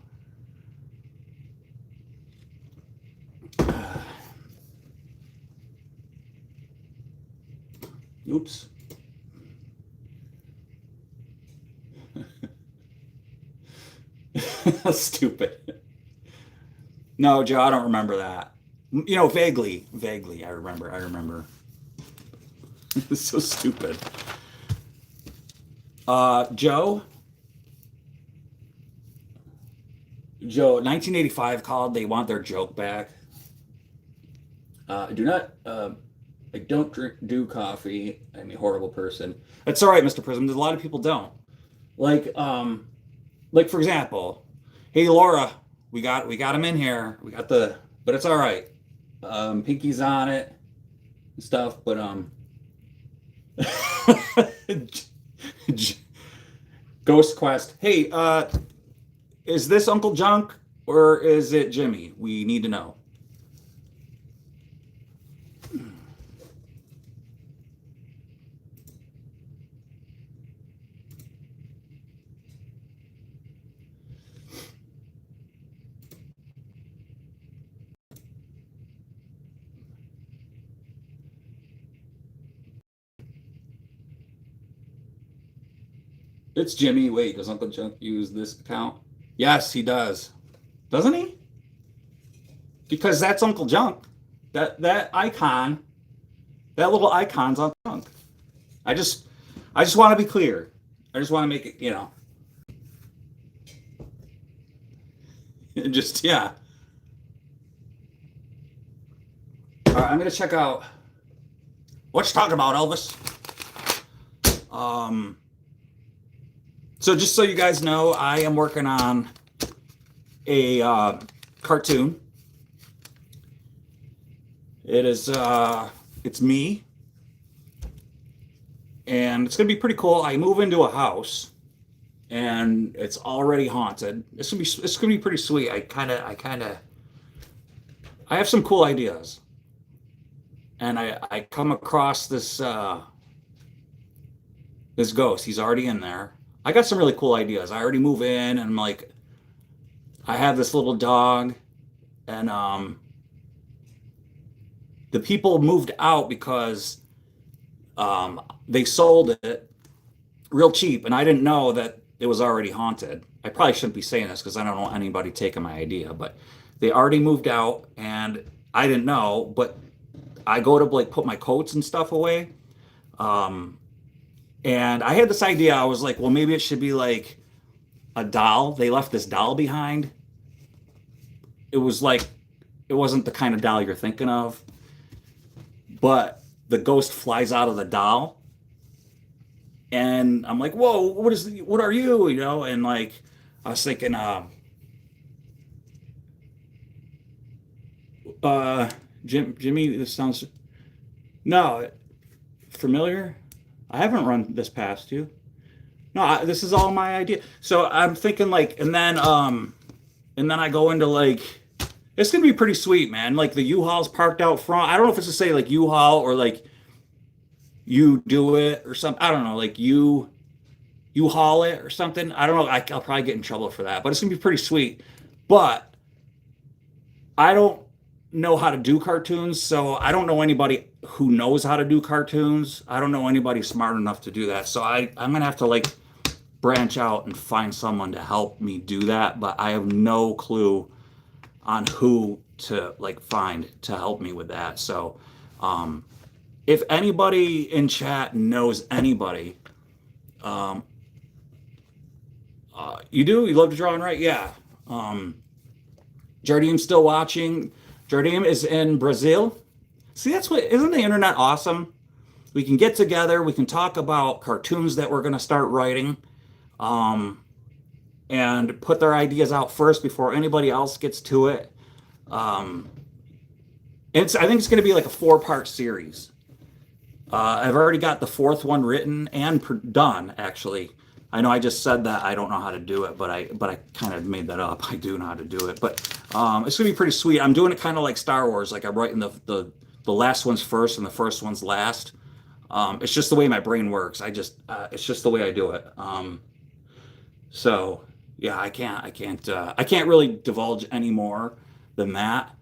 B: Oops. Stupid. No, Joe, I don't remember that. Vaguely, I remember. It's so stupid. Joe, 1985 called. They want their joke back. I don't do coffee. I'm a horrible person. That's all right, Mr. Prism. There's a lot of people don't. Like for example, hey Laura, we got him in here. But it's all right. Pinky's on it and stuff, but Ghost Quest. Hey, is this Uncle Junk or is it Jimmy? We need to know. It's Jimmy. Wait, does Uncle Junk use this account? Yes, he does. Doesn't he? Because that's Uncle Junk. That icon, that little icon's on Junk. I just want to be clear. I just want to make it, you know, just, yeah. All right, I'm going to check out what you talking about, Elvis. So just so you guys know, I am working on a cartoon. It is, it's me. And it's gonna be pretty cool. I move into a house, and it's already haunted. It's gonna be pretty sweet. I have some cool ideas, and I come across this this ghost. He's already in there. I got some really cool ideas. I already move in, and I'm like, I have this little dog, and the people moved out because they sold it real cheap, and I didn't know that it was already haunted. I probably shouldn't be saying this because I don't want anybody taking my idea, but they already moved out, and I didn't know. But I go to like put my coats and stuff away, and I had this idea. I was like, well, maybe it should be like a doll. They left this doll behind. It was like, it wasn't the kind of doll you're thinking of, but the ghost flies out of the doll, and I'm like, whoa, what are you, you know? And like, I was thinking, Jimmy, this sounds, no, familiar. I haven't run this past you. No, this is all my idea. So I'm thinking like, and then I go into like, it's gonna be pretty sweet, man. Like the U-Haul's parked out front. I don't know if it's to say like U-Haul or like you do it or something. I don't know, like you haul it or something. I don't know. I'll probably get in trouble for that, but it's gonna be pretty sweet. But I don't know how to do cartoons, so I don't know anybody who knows how to do cartoons. I don't know anybody smart enough to do that. So I'm gonna have to like branch out and find someone to help me do that, but I have no clue on who to like find to help me with that. So if anybody in chat knows anybody, you love to draw and write? Yeah. Jardim still watching. Jardim is in Brazil. See, isn't the internet awesome? We can get together, we can talk about cartoons that we're gonna start writing, and put their ideas out first before anybody else gets to it. I think it's going to be like a 4-part series. I've already got the 4th one written and done, actually. I know I just said that I don't know how to do it, but I kind of made that up. I do know how to do it, but it's going to be pretty sweet. I'm doing it kind of like Star Wars. Like I'm writing the last one's first and the first one's last. It's just the way my brain works. It's just the way I do it. So yeah, I can't really divulge any more than that.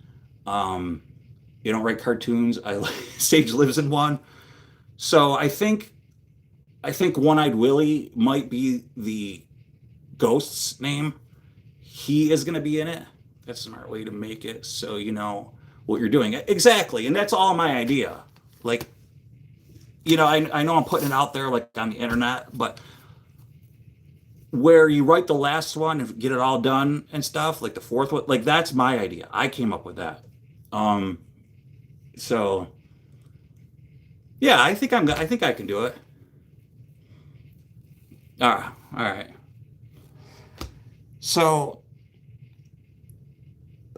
B: You don't write cartoons. Sage lives in one. So I think One-Eyed Willie might be the ghost's name. He is going to be in it. That's a smart way to make it so you know what you're doing. Exactly. And that's all my idea. Like, you know, I know I'm putting it out there like on the internet, but where you write the last one and get it all done and stuff, like the 4th one, like that's my idea. I came up with that. So yeah, I think I can do it. All right. So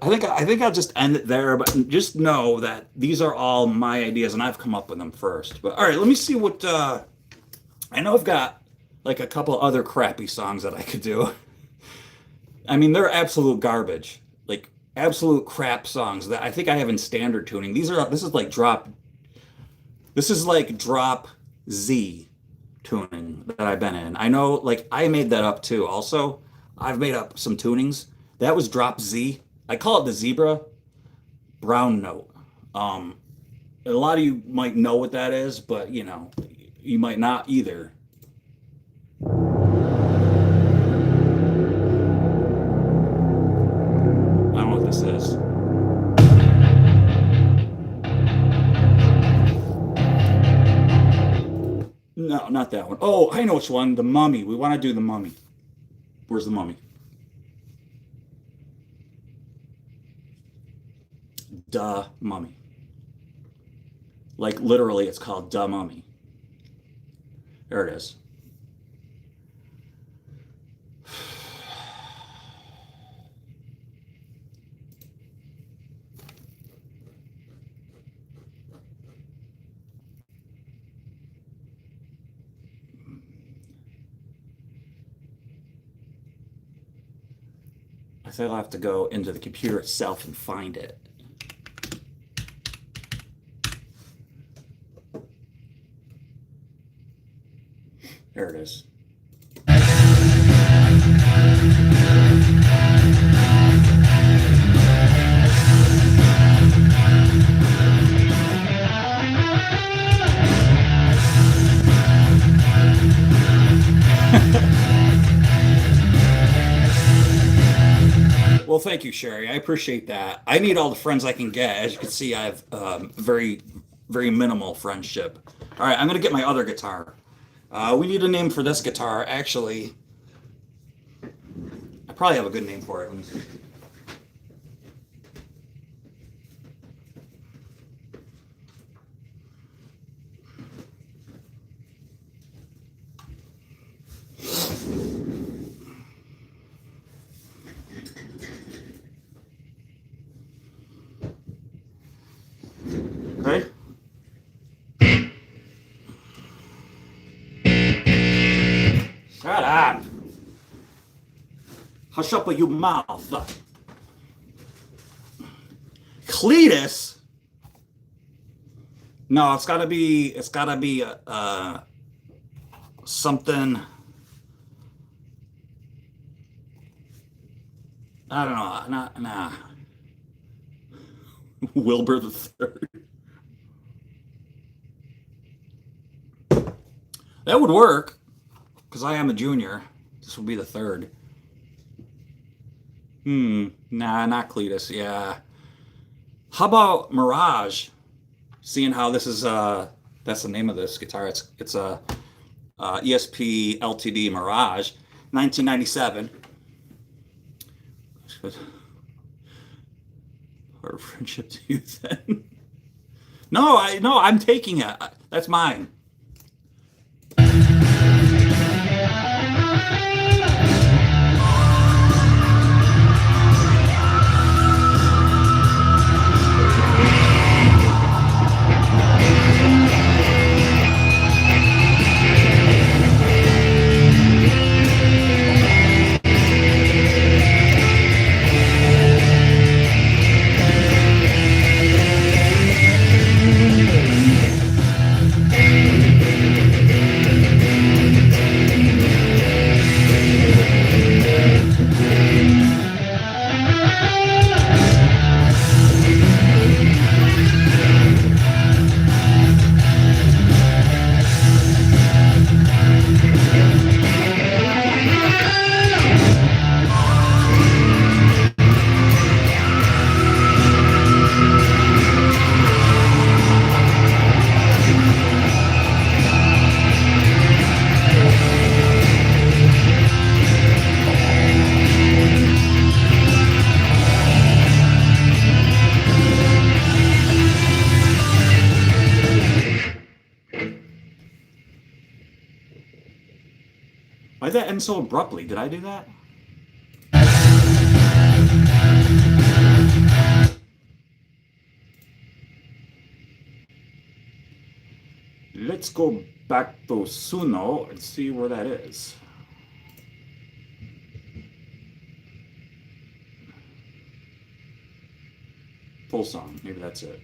B: I think I'll just end it there, but just know that these are all my ideas and I've come up with them first. But all right, let me see what I know. I've got like a couple other crappy songs that I could do. I mean, they're absolute garbage, like absolute crap songs that I think I have in standard tuning. This is like drop Z tuning that I've been in. I know, like I made that up too. Also, I've made up some tunings. That was drop Z. I call it the zebra brown note. A lot of you might know what that is, but you know, you might not either. I don't know what this is. No. No, not that one. Oh, I know which one. The Mummy. We want to do the Mummy. Where's the Mummy? Duh Mummy. Like literally, it's called Duh Mummy. There it is. I think I'll have to go into the computer itself and find it. There it is. Well, thank you, Sherry. I appreciate that. I need all the friends I can get. As you can see, I have very, very minimal friendship. All right, I'm going to get my other guitar. We need a name for this guitar. Actually, I probably have a good name for it. Let me see. Okay. Shut up. Hush up with your mouth. Cletus? No, it's gotta be something. I don't know. Nah. Wilbur the Third. That would work, because I am a junior. This will be the third. Nah, not Cletus. Yeah. How about Mirage? Seeing how this is that's the name of this guitar. It's a ESP LTD Mirage, 1997. Our friendship to you then. No, I'm taking it. That's mine. Why did that end so abruptly? Did I do that? Let's go back to Suno and see where that is. Full song, maybe that's it.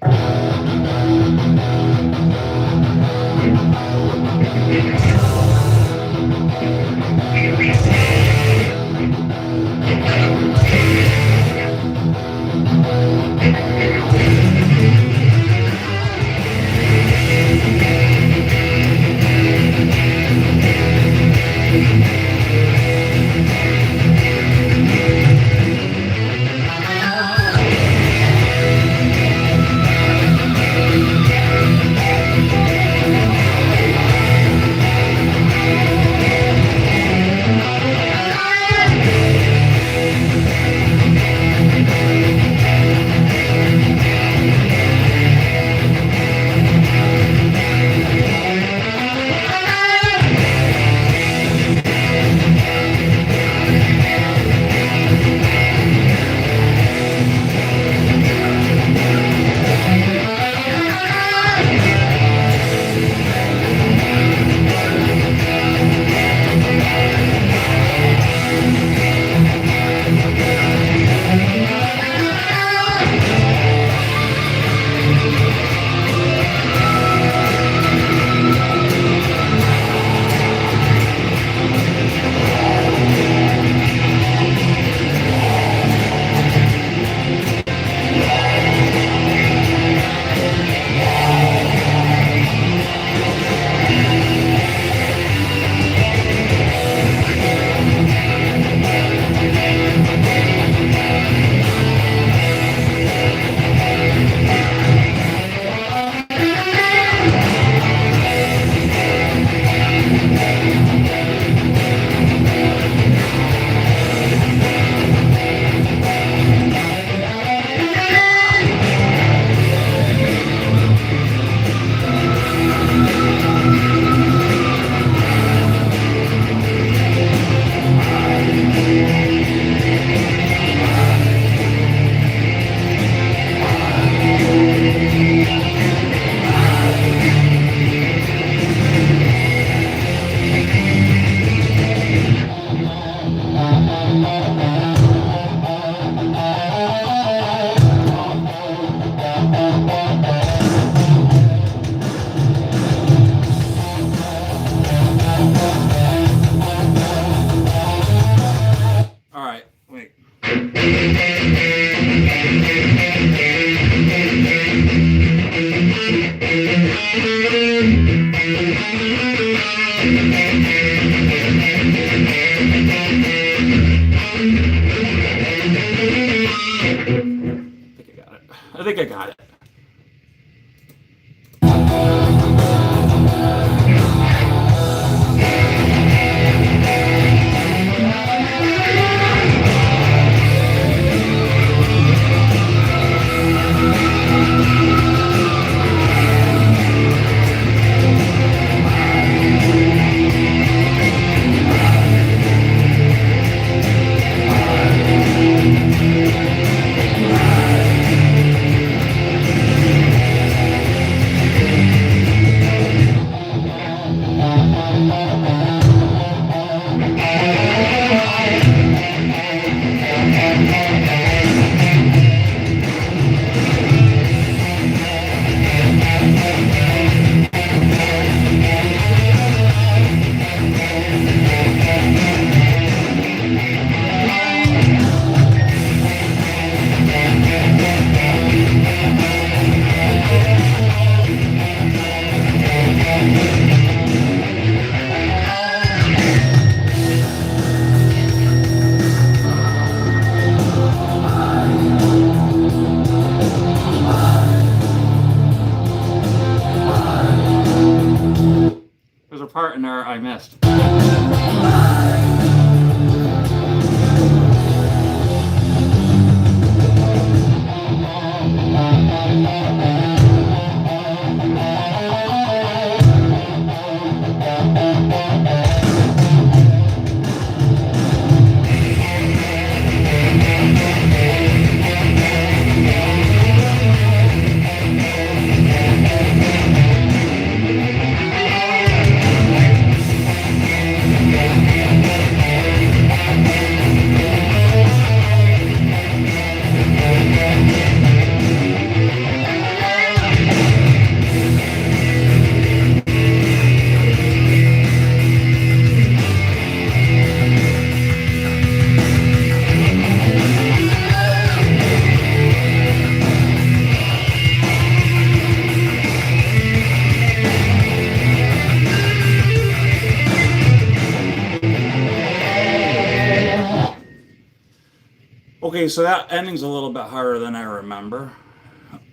B: Okay, so that ending's a little bit harder than I remember.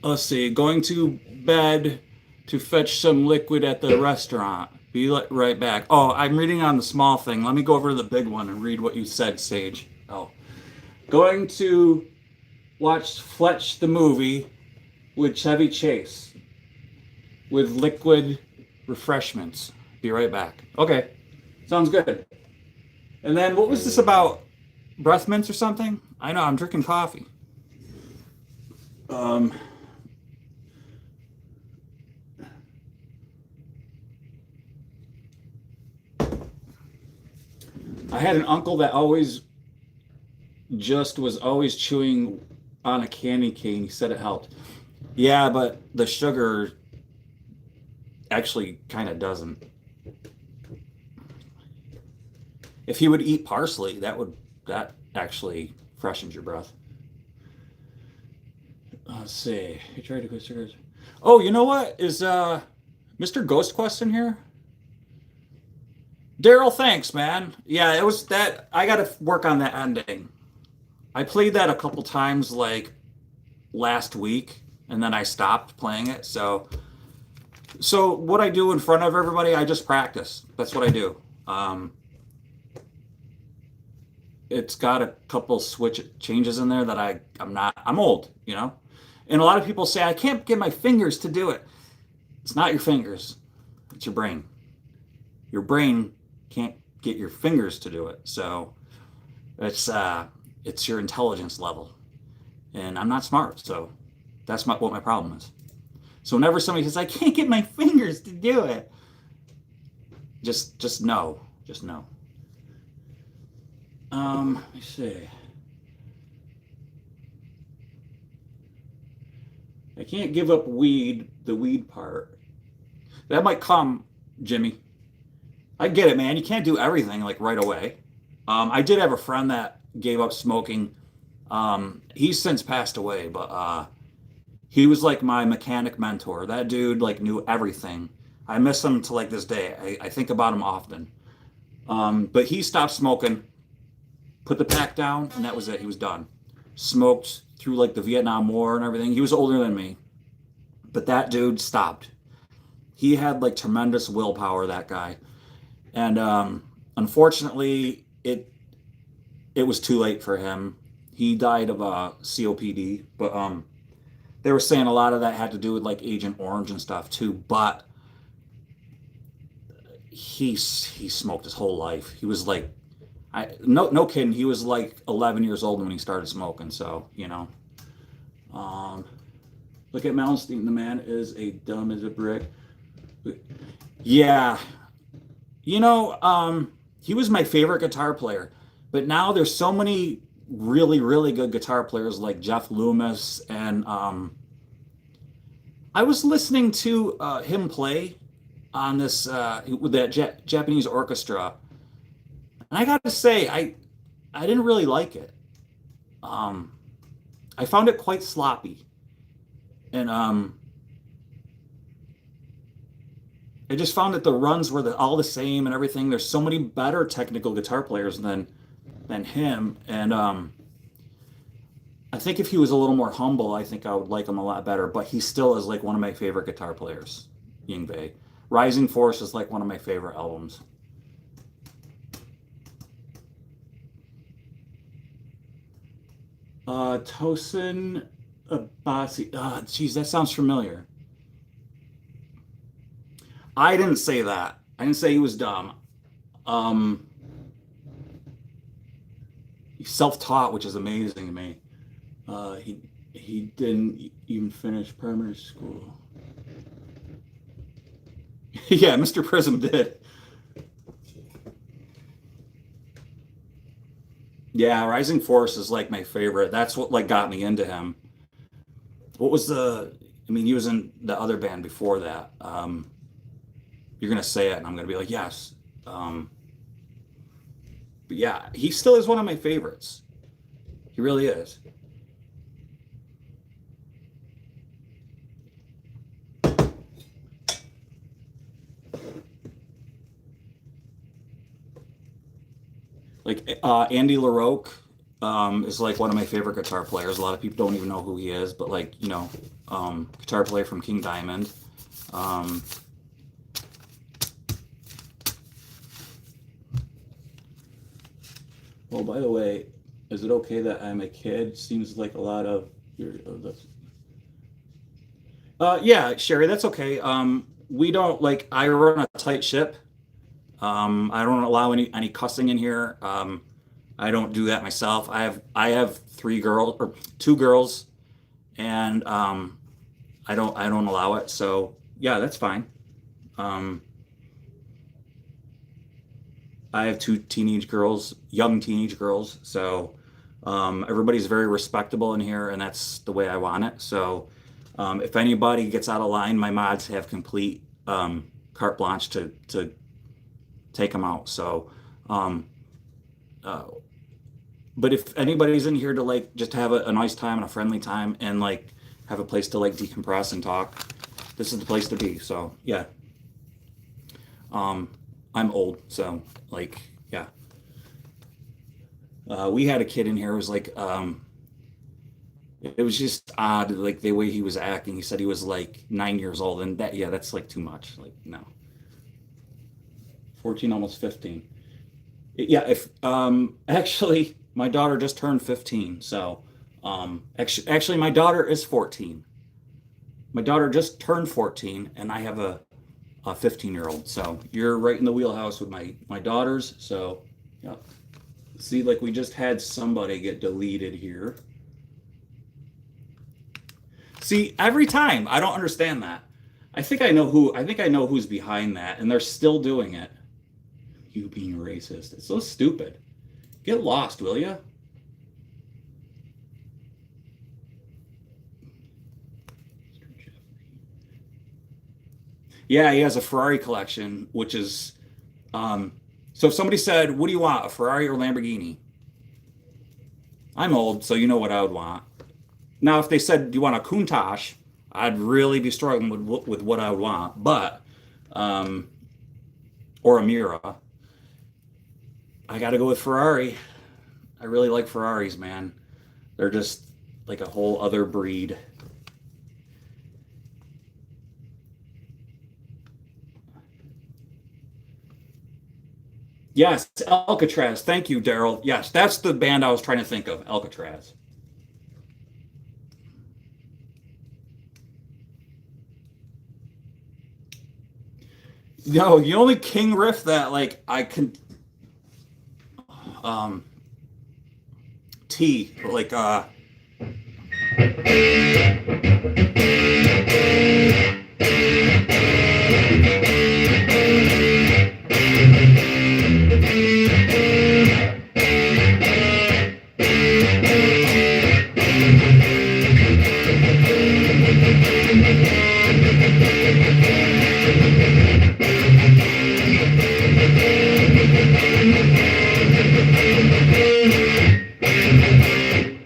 B: Let's see. Going to bed to fetch some liquid at the restaurant. Be right back. Oh, I'm reading on the small thing. Let me go over to the big one and read what you said, Sage. Oh. Going to watch Fletch the movie with Chevy Chase with liquid refreshments. Be right back. Okay. Sounds good. And then what was this about? Breath mints or something? I know, I'm drinking coffee. Um, I had an uncle that always just was always chewing on a candy cane. He said it helped. Yeah, but the sugar actually kind of doesn't. If he would eat parsley, that actually freshens your breath. Let's see. You tried to quit cigarettes. Oh, you know what? Is Mr. Ghost Quest in here? Daryl, thanks, man. Yeah, it was that. I got to work on that ending. I played that a couple times like last week, and then I stopped playing it. So what I do in front of everybody, I just practice. That's what I do. It's got a couple switch changes in there that I'm old, you know? And a lot of people say, I can't get my fingers to do it. It's not your fingers, it's your brain. Your brain can't get your fingers to do it. So it's your intelligence level. And I'm not smart, so that's what my problem is. So whenever somebody says, I can't get my fingers to do it, just know. Just know. Let me see. I can't give up the weed part. That might come, Jimmy. I get it, man. You can't do everything like right away. I did have a friend that gave up smoking. He's since passed away, but he was like my mechanic mentor. That dude like knew everything. I miss him to like this day. I think about him often. But he stopped smoking, put the pack down, and that was it. He was done. Smoked through like the Vietnam War and everything. He was older than me, but that dude stopped. He had like tremendous willpower, that guy. And unfortunately, it was too late for him. He died of COPD, but they were saying a lot of that had to do with like Agent Orange and stuff too. But he smoked his whole life. He was like, no kidding. He was like 11 years old when he started smoking. So you know, look at Malmsteen. The man is a dumb as a brick. Yeah, you know, he was my favorite guitar player. But now there's so many really, really good guitar players like Jeff Loomis, and I was listening to him play on this with that Japanese orchestra, and I got to say, I didn't really like it. I found it quite sloppy, and I just found that the runs were all the same and everything. There's so many better technical guitar players than him, and I think if he was a little more humble, I think I would like him a lot better. But he still is like one of my favorite guitar players, Yngwie. Rising Force is like one of my favorite albums. Tosin Abasi. Geez, that sounds familiar. I didn't say that. I didn't say he was dumb. He's self-taught, which is amazing to me. He didn't even finish primary school. Yeah, Mr. Prism did. Yeah, Rising Force is like my favorite. That's what like got me into him. What was I mean, he was in the other band before that. You're gonna say it, and I'm gonna be like, yes. But yeah, he still is one of my favorites. He really is. Like Andy LaRocque is like one of my favorite guitar players. A lot of people don't even know who he is, but like, guitar player from King Diamond. Well, by the way, is it okay that I'm a kid? Seems like a lot of your yeah, Sherry, that's okay. We don't like I run a tight ship. I don't allow any cussing in here. I don't do that myself. I have two girls, and I don't allow it. So yeah, that's fine. Um, I have two teenage girls, young teenage girls. So everybody's very respectable in here, and that's the way I want it. So if anybody gets out of line, my mods have complete carte blanche to take them out. So, uh, but if anybody's in here to like just have a nice time and a friendly time and like have a place to like decompress and talk, this is the place to be. So yeah, I'm old, so like yeah. We had a kid in here who was like, it was just odd, like the way he was acting. He said he was like 9 years old, and that, yeah, that's like too much. Like, no. 14, almost 15. Yeah, if actually my daughter just turned 15, so actually my daughter is 14. My daughter just turned 14, and I have a 15-year-old. So you're right in the wheelhouse with my daughters. So yeah. See, like we just had somebody get deleted here. See, every time I don't understand that. I think I know who's behind that, and they're still doing it. You being racist. It's so stupid. Get lost, will ya? Yeah, he has a Ferrari collection, which is so if somebody said, what do you want, a Ferrari or Lamborghini? I'm old, so you know what I would want. Now, if they said, do you want a Countach, I'd really be struggling with what I would want. But, or a Mira, I got to go with Ferrari. I really like Ferraris, man. They're just like a whole other breed. Yes, Alcatraz. Thank you, Daryl. Yes, that's the band I was trying to think of, Alcatraz. No, the only King riff that like I can um T like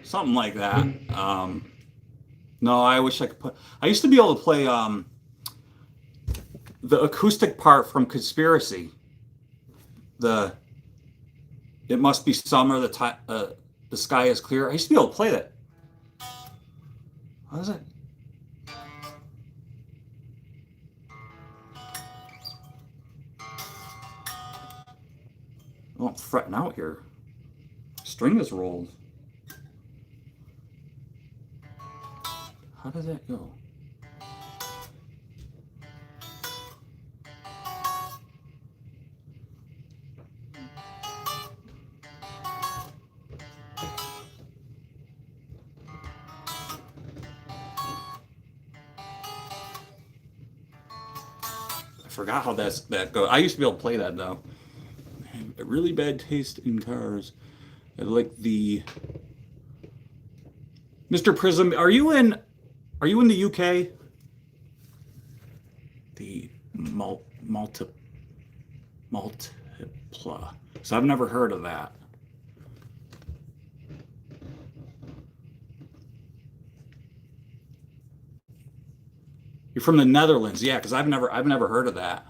B: something like that. No, I wish I could put. I used to be able to play the acoustic part from Conspiracy. It must be summer. The sky is clear. I used to be able to play that. What is it? Oh, I'm fretting out here. String is rolled. How does that go? I forgot how that goes. I used to be able to play that though. I have a really bad taste in cars. I like the Mr. Prism. Are you in the UK? The Multipla. So I've never heard of that. You're from the Netherlands, yeah, because I've never heard of that.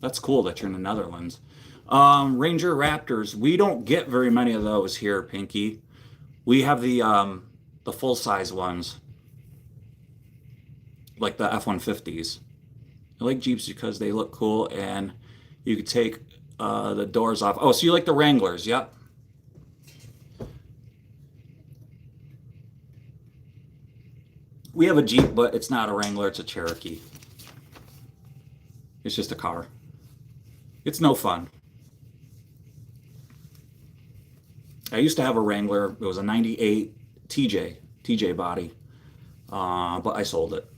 B: That's cool that you're in the Netherlands. Ranger Raptors. We don't get very many of those here, Pinky. We have the full size ones, like the F-150s. I like Jeeps because they look cool and you could take the doors off. Oh, so you like the Wranglers? Yep. We have a Jeep, but it's not a Wrangler, it's a Cherokee. It's just a car. It's no fun. I used to have a Wrangler. It was a 98 TJ body, but I sold it.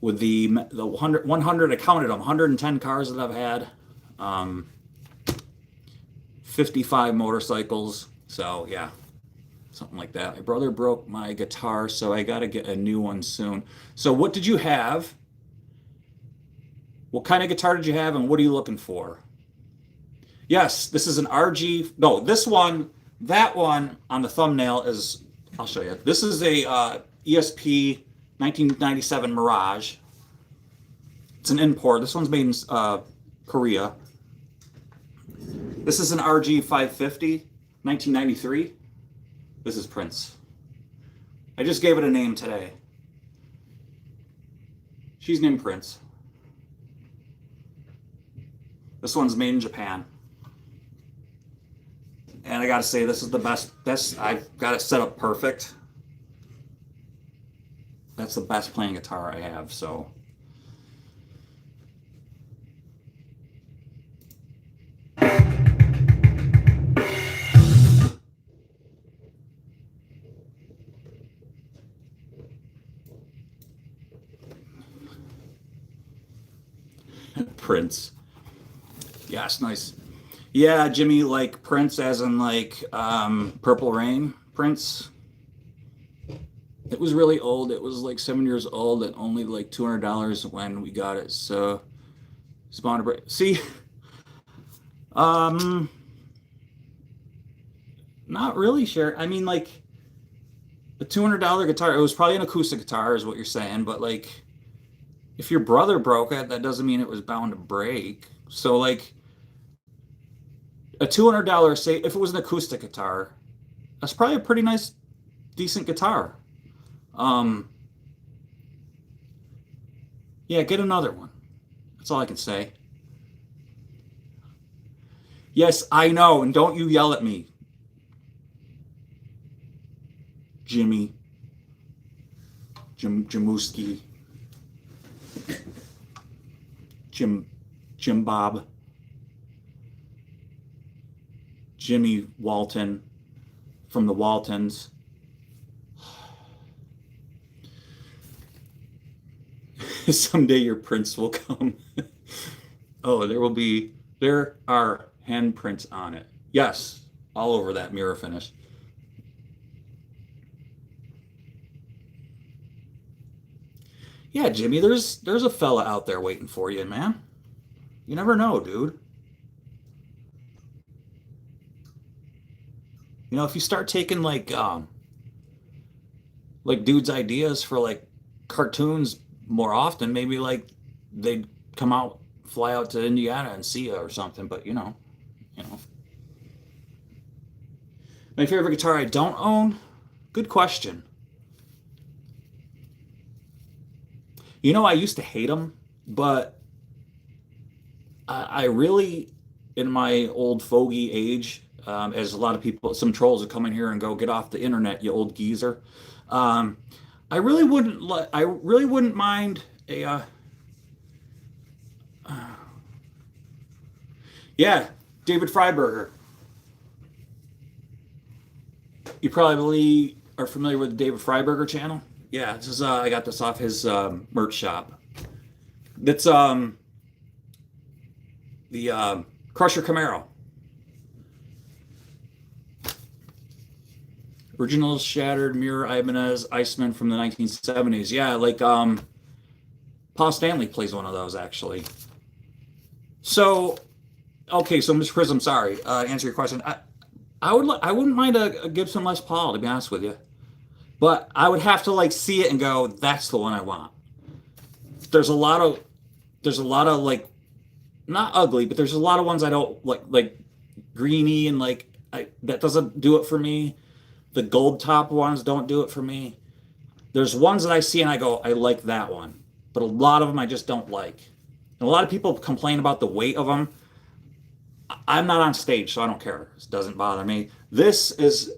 B: With the 100, I counted them, 110 cars that I've had, 55 motorcycles. So yeah, something like that. My brother broke my guitar, so I got to get a new one soon. So what did you have? What kind of guitar did you have, and what are you looking for? Yes, this is an RG. No, this one, that one on the thumbnail is, I'll show you. This is a ESP 1997 Mirage. It's an import. This one's made in Korea. This is an RG 550, 1993. This is Prince. I just gave it a name today. She's named Prince. This one's made in Japan. And I gotta say, this is the best, I've got it set up perfect. That's the best playing guitar I have, so. Prince. Yes, nice. Yeah, Jimmy, like Prince as in like Purple Rain Prince. It was really old. It was like 7 years old and only like $200 when we got it. So spawn to break. See, not really sure. I mean, like a $200 guitar. It was probably an acoustic guitar, is what you're saying. But like, if your brother broke it, that doesn't mean it was bound to break. So like, a $200, say if it was an acoustic guitar, that's probably a pretty nice, decent guitar. Yeah, get another one. That's all I can say. Yes, I know, and don't you yell at me, Jimmy. Jamuski. Jim Bob. Jimmy Walton from the Waltons. Someday your prince will come. Oh, there are handprints on it. Yes, all over that mirror finish. Yeah, Jimmy, there's a fella out there waiting for you, man. You never know, dude. You know, if you start taking like dudes' ideas for like cartoons more often, maybe like they'd fly out to Indiana and see you or something. But you know. My favorite guitar I don't own? Good question. You know, I used to hate them, but I really, in my old fogey age, as a lot of people, some trolls would come in here and go, "Get off the internet, you old geezer." I really wouldn't mind a. Yeah, David Freiberger. You probably are familiar with the David Freiberger channel. Yeah, this is I got this off his merch shop. That's the Crusher Camaro. Original shattered mirror Ibanez Iceman from the 1970s. Yeah, like Paul Stanley plays one of those actually. So, okay, so Mr. Prism, sorry, answer your question. I wouldn't mind a Gibson Les Paul, to be honest with you, but I would have to like see it and go, that's the one I want. There's a lot of like, not ugly, but there's a lot of ones I don't like greeny and like that doesn't do it for me. The gold top ones don't do it for me. There's ones that I see and I go, I like that one. But a lot of them I just don't like. And a lot of people complain about the weight of them. I'm not on stage, so I don't care. It doesn't bother me. This is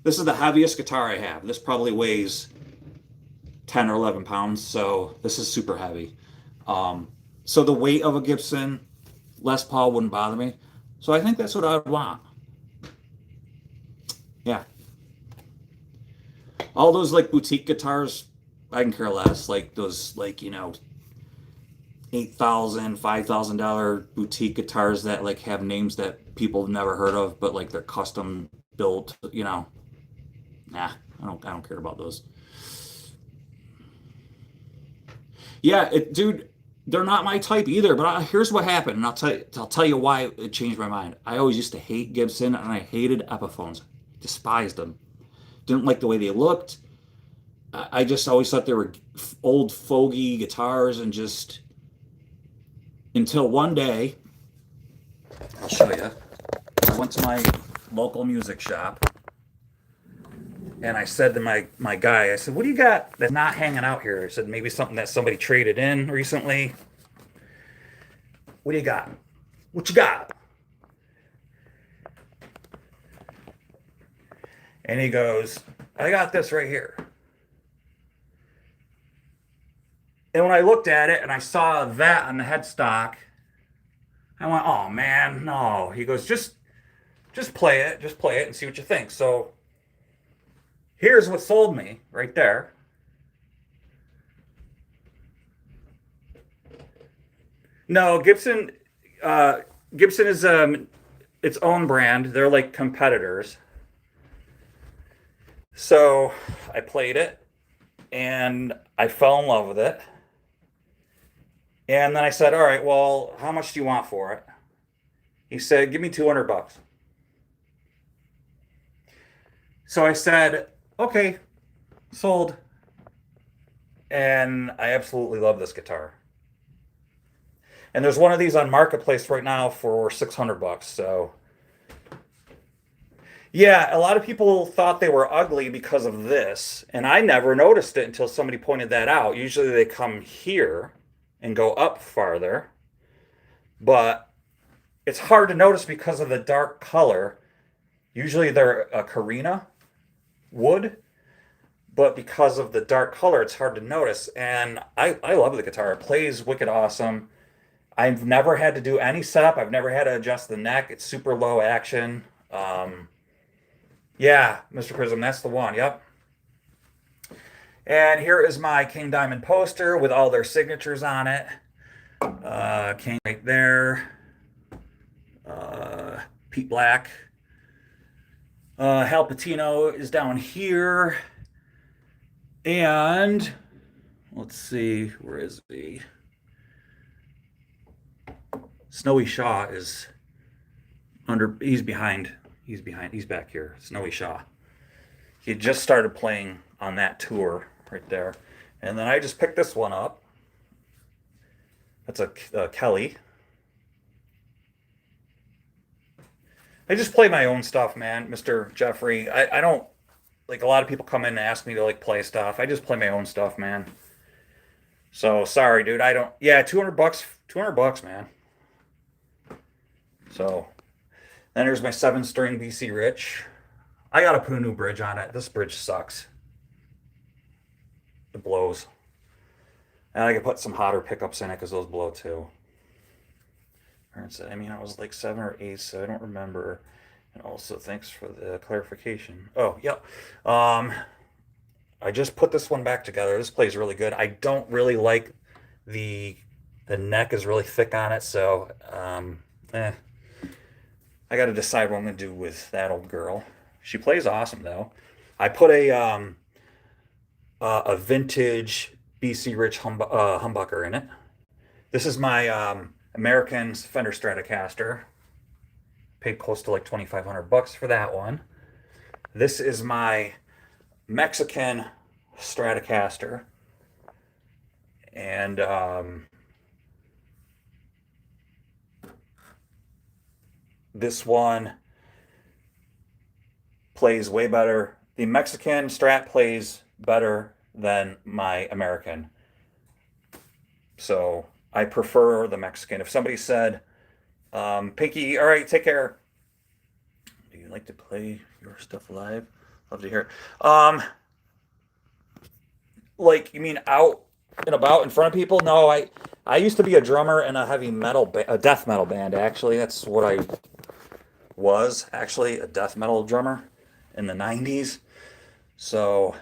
B: the heaviest guitar I have. This probably weighs 10 or 11 pounds, so this is super heavy. So the weight of a Gibson Les Paul wouldn't bother me. So I think that's what I would want. Yeah. All those like boutique guitars, I can care less. Like those like, $8,000, $5,000 boutique guitars that like have names that people have never heard of, but like they're custom built, Nah, I don't care about those. Yeah, dude, they're not my type either. But here's what happened, and I'll tell you why it changed my mind. I always used to hate Gibson, and I hated Epiphones, despised them, didn't like the way they looked. I just always thought they were old fogey guitars, and just until one day, I'll show you. I went to my local music shop. And I said to my guy, I said, what do you got that's not hanging out here? I said, maybe something that somebody traded in recently. What do you got? What you got? And he goes, I got this right here. And when I looked at it and I saw that on the headstock, I went, oh man, no. He goes, just play it and see what you think. So here's what sold me right there. No, Gibson is its own brand. They're like competitors. So I played it and I fell in love with it. And then I said, all right, well, how much do you want for it? He said, give me $200. So I said, okay, sold. And I absolutely love this guitar. And there's one of these on Marketplace right now for $600. So yeah, a lot of people thought they were ugly because of this, and I never noticed it until somebody pointed that out. Usually they come here and go up farther, but it's hard to notice because of the dark color. Usually they're a Carina wood, but because of the dark color, it's hard to notice. And I love the guitar. It plays wicked awesome. I've never had to do any setup. I've never had to adjust the neck. It's super low action. Yeah, Mr. Prism, that's the one. Yep. And here is my King Diamond poster with all their signatures on it. King right there. Pete Black. Hal Patino is down here. And let's see, where is he? Snowy Shaw is he's behind. He's back here. Snowy Shaw. He just started playing on that tour right there. And then I just picked this one up. That's a Kelly. I just play my own stuff, man, Mr. Jeffrey. I don't, like, a lot of people come in and ask me to, like, play stuff. I just play my own stuff, man. So, sorry, dude. I don't, yeah, $200, man. So, then there's my 7-string BC Rich. I gotta put a new bridge on it. This bridge sucks. It blows. And I can put some hotter pickups in it because those blow too. I mean, I was like 7 or 8, so I don't remember. And also, thanks for the clarification. Oh, yep. I just put this one back together. This plays really good. I don't really like the neck is really thick on it, so I got to decide what I'm going to do with that old girl. She plays awesome, though. I put a vintage BC Rich humbucker in it. This is my American Fender Stratocaster. Paid close to like $2,500 for that one. This is my Mexican Stratocaster. And this one plays way better. The Mexican Strat plays better than my American. So I prefer the Mexican. If somebody said, Pinky, all right, take care. Do you like to play your stuff live? Love to hear it. Like, you mean out and about in front of people? No, I used to be a drummer in a heavy metal, a death metal band, actually. That's what I was, actually, a death metal drummer in the 90s. So,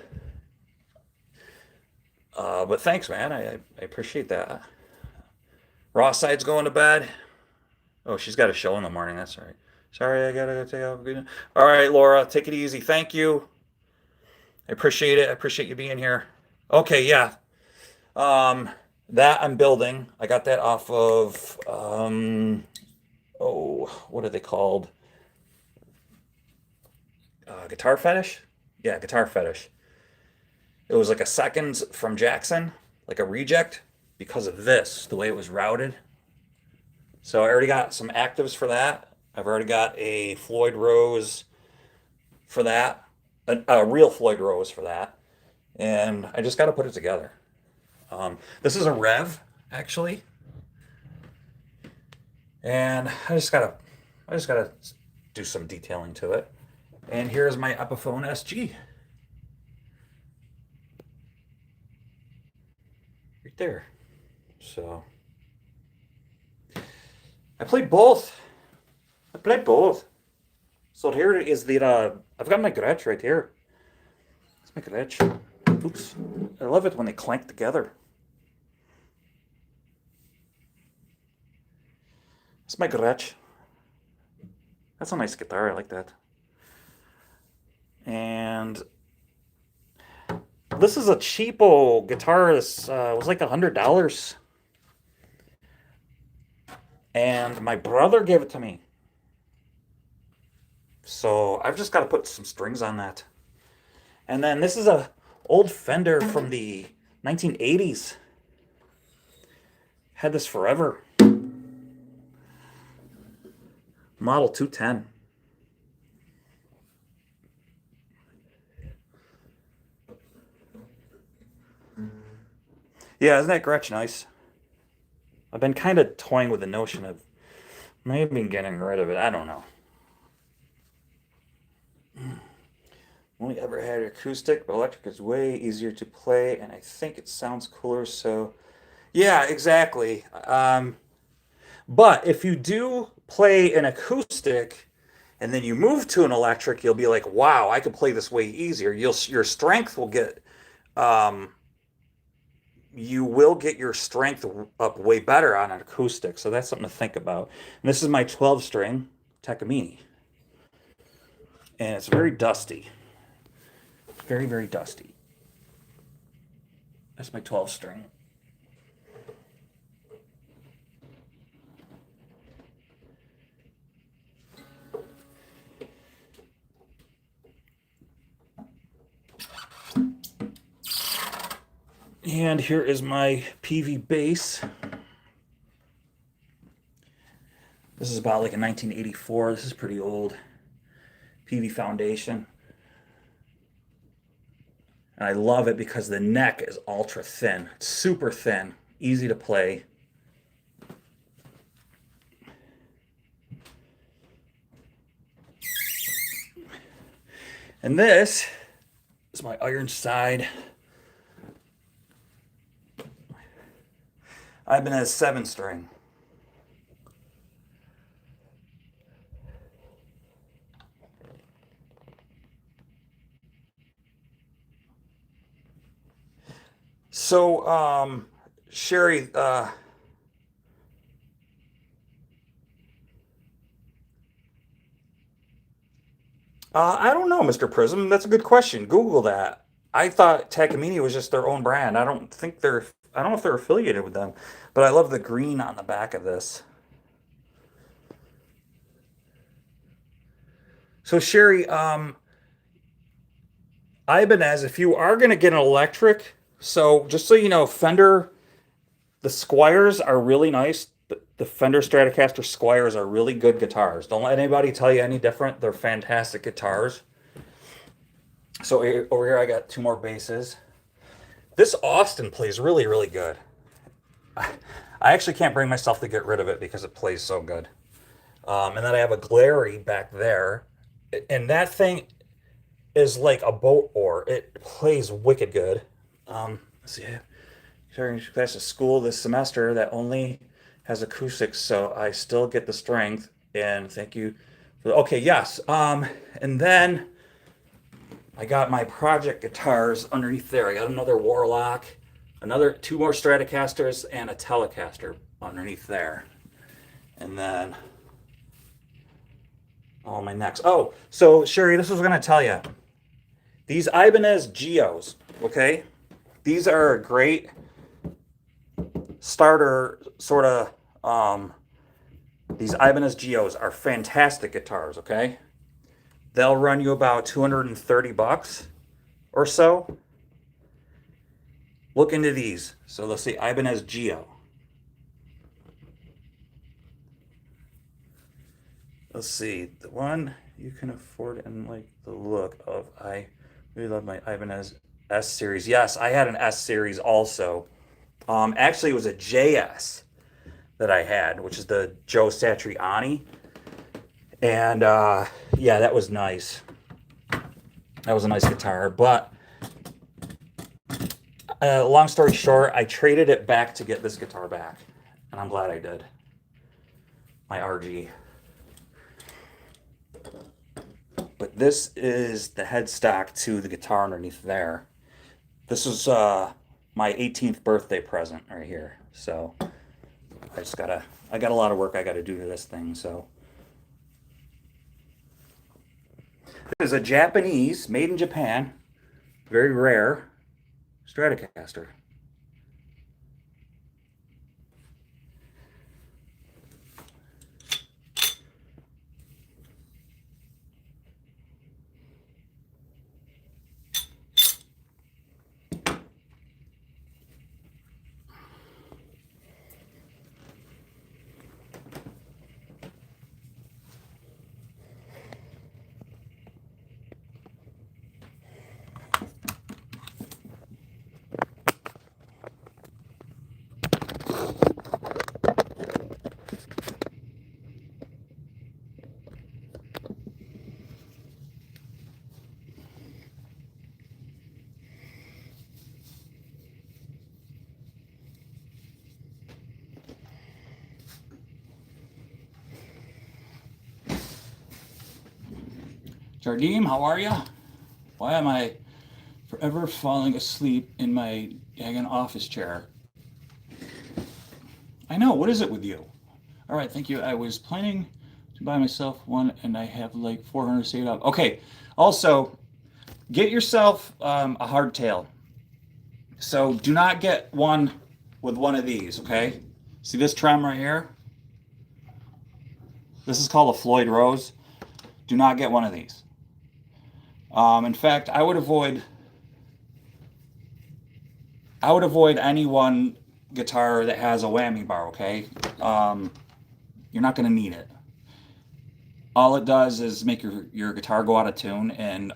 B: but thanks, man. I appreciate that. Rawside's going to bed. Oh, she's got a show in the morning. That's all right. Sorry, I gotta go take off. All right, Laura, take it easy. Thank you. I appreciate it. I appreciate you being here. Okay, yeah. That I'm building. I got that off of what are they called? Guitar Fetish? Yeah, Guitar Fetish. It was like a seconds from Jackson, like a reject, because of this, the way it was routed. So I already got some actives for that. I've already got a Floyd Rose for that, a real Floyd Rose for that, and I just got to put it together. This is a Rev, actually, and I just gotta do some detailing to it. And here's my Epiphone SG, right there. So I played both. So here is the, I've got my Gretsch right here. It's my Gretsch. Oops. I love it when they clank together. It's my Gretsch. That's a nice guitar. I like that. And this is a cheapo guitar. This was like $100. And my brother gave it to me. So I've just got to put some strings on that. And then this is a old Fender from the 1980s. Had this forever. Model 210. Yeah, isn't that Gretsch nice? I've been kind of toying with the notion of maybe getting rid of it. I don't know. Only ever had acoustic, but electric is way easier to play, and I think it sounds cooler. So, yeah, exactly. But if you do play an acoustic and then you move to an electric, you'll be like, wow, I could play this way easier. Your strength will get, you will get your strength up way better on an acoustic. So that's something to think about. And this is my 12 string Takamine. And it's very dusty. Very, very dusty. That's my 12 string. And here is my PV bass. This is about like a 1984. This is pretty old. PV Foundation. And I love it because the neck is ultra thin. It's super thin, easy to play. And this is my Ironside. Ibanez 7 string. So, Sherry, I don't know, Mr. Prism. That's a good question. Google that. I thought Takamine was just their own brand. I don't know if they're affiliated with them, but I love the green on the back of this. So Sherry, Ibanez, if you are going to get an electric, so just so you know, Fender, the Squires are really nice. The Fender Stratocaster Squires are really good guitars. Don't let anybody tell you any different. They're fantastic guitars. So over here I got two more basses. This Austin plays really, really good. I actually can't bring myself to get rid of it because it plays so good. And then I have a Glary back there. And that thing is like a boat oar. It plays wicked good. Let's see. During class at school this semester that only has acoustics, so I still get the strength. And thank you for okay, yes. And then I got my project guitars underneath there. I got another Warlock, another two more Stratocasters, and a Telecaster underneath there. And then all my necks. Oh, so Sherry, this was gonna tell you. These Ibanez Geos, okay? These are a great starter sort of these Ibanez Geos are fantastic guitars, okay? They'll run you about 230 bucks or so. Look into these. So let's see, Ibanez Geo. Let's see, the one you can afford and like the look of. I really love my Ibanez S series. Yes, I had an S series also. Actually, it was a JS that I had, which is the Joe Satriani. And yeah, that was nice. That was a nice guitar. But long story short, I traded it back to get this guitar back. And I'm glad I did. My RG. But this is the headstock to the guitar underneath there. This is my 18th birthday present right here. So I got a lot of work I got to do to this thing. So this is a Japanese, made in Japan, very rare Stratocaster. Jardim, how are you? Why am I forever falling asleep in my daggone office chair? I know, what is it with you? All right, thank you. I was planning to buy myself one and I have like 400 saved up. Okay, also, get yourself a hardtail. So do not get one with one of these, okay? See this trem right here? This is called a Floyd Rose. Do not get one of these. In fact, I would avoid any one guitar that has a whammy bar, okay? You're not going to need it. All it does is make your guitar go out of tune and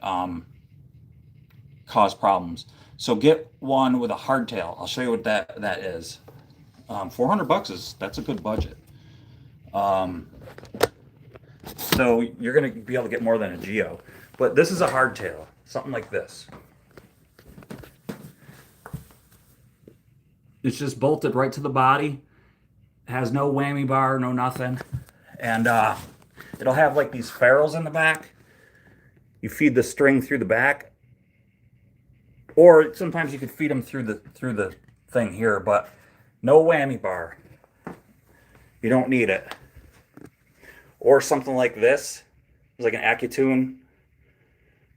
B: cause problems. So get one with a hardtail. I'll show you what that is. 400 bucks that's a good budget. So you're going to be able to get more than a Geo. But this is a hardtail, something like this. It's just bolted right to the body. It has no whammy bar, no nothing. And it'll have like these ferrules in the back. You feed the string through the back. Or sometimes you could feed them through the thing here, but no whammy bar. You don't need it. Or something like this. It's like an Accutune.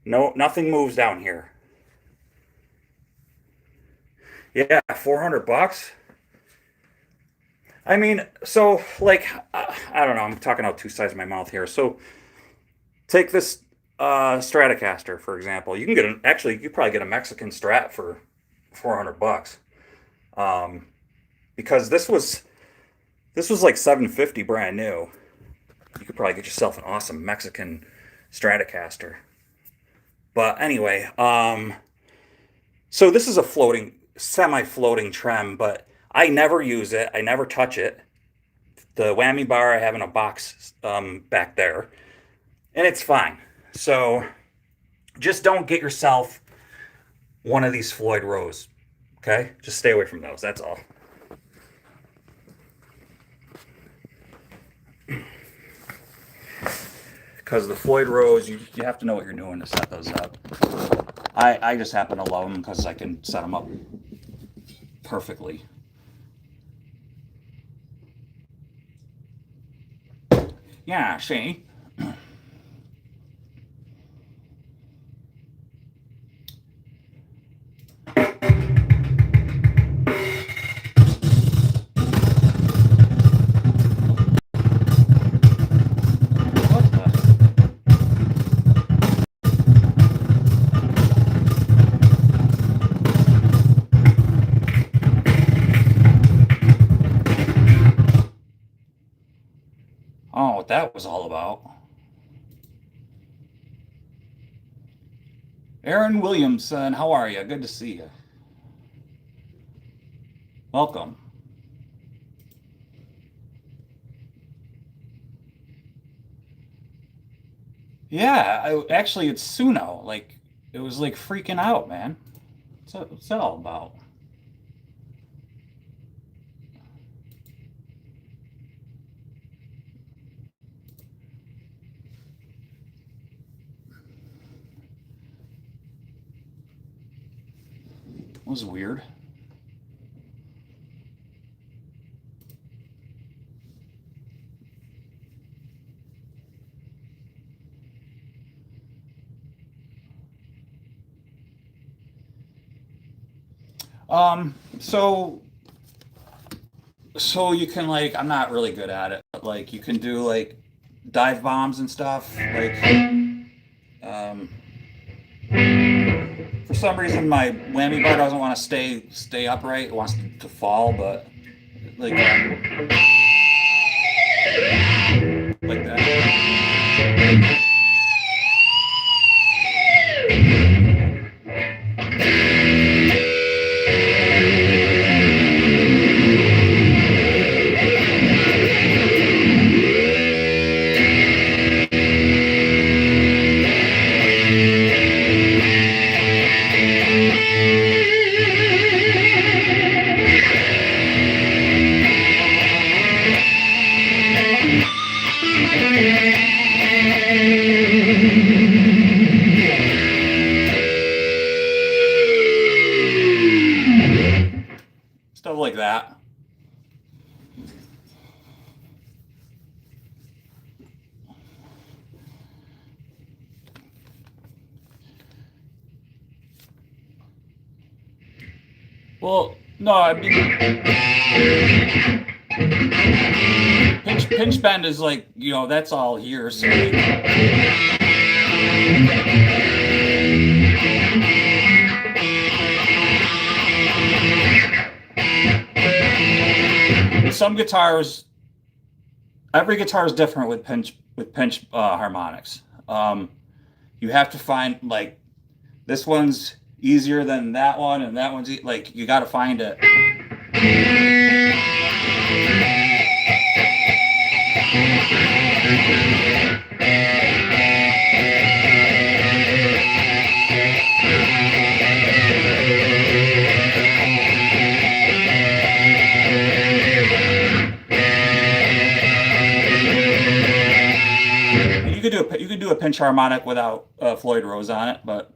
B: No, nothing moves down here. Yeah, 400 bucks. I mean, so like, I don't know. I'm talking out two sides of my mouth here. So take this Stratocaster, for example. You can get actually, you probably get a Mexican Strat for 400 bucks. Because this was like 750 brand new. You could probably get yourself an awesome Mexican Stratocaster. But anyway, so this is a floating, semi-floating trem, but I never use it. I never touch it. The whammy bar I have in a box back there, and it's fine. So just don't get yourself one of these Floyd Rose. Okay? Just stay away from those. That's all. Because the Floyd Rose, you have to know what you're doing to set those up. I just happen to love them because I can set them up perfectly. Yeah, see? Oh, what that was all about. Aaron Williamson, how are you? Good to see you. Welcome. Yeah, actually, it's Suno. Like, it was like freaking out, man. What's that all about? It was weird. So you can like, I'm not really good at it, but like you can do like dive bombs and stuff. Like, for some reason my whammy bar doesn't want to stay upright. It wants to fall, but like like that. Stuff like that. Well, no, I mean, pinch bend is like, you know, that's all here. So some guitars, every guitar is different with pinch harmonics. You have to find like this one's easier than that one, and that one's like you got to find it. You could do a pinch harmonic without Floyd Rose on it, but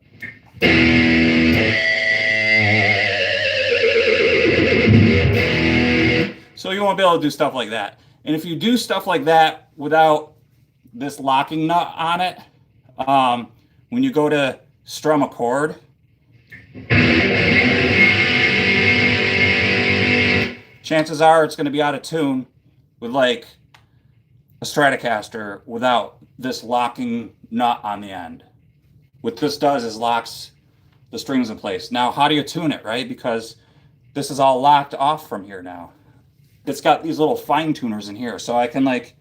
B: so you won't be able to do stuff like that. And if you do stuff like that without this locking nut on it, when you go to strum a chord, chances are it's going to be out of tune with like a Stratocaster without this locking nut on the end. What this does is locks the strings in place. Now, how do you tune it, right? Because this is all locked off from here now. It's got these little fine tuners in here, so I can like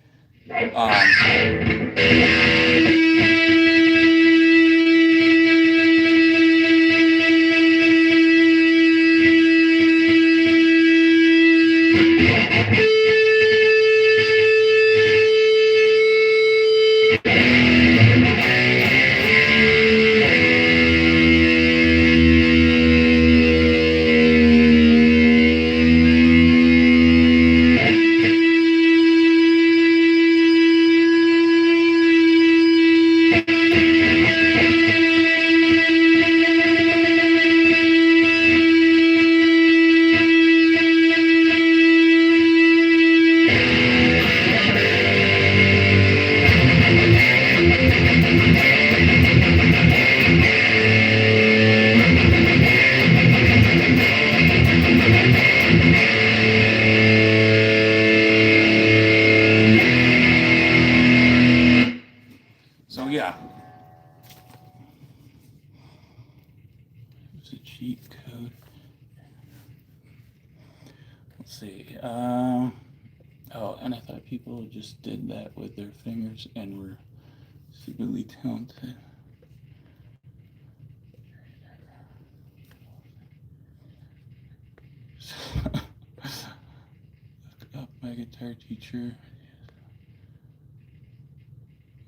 B: So yeah. It's a cheat code. Let's see. Oh, and I thought people just did that with their fingers and were stupidly talented. Look up my guitar teacher,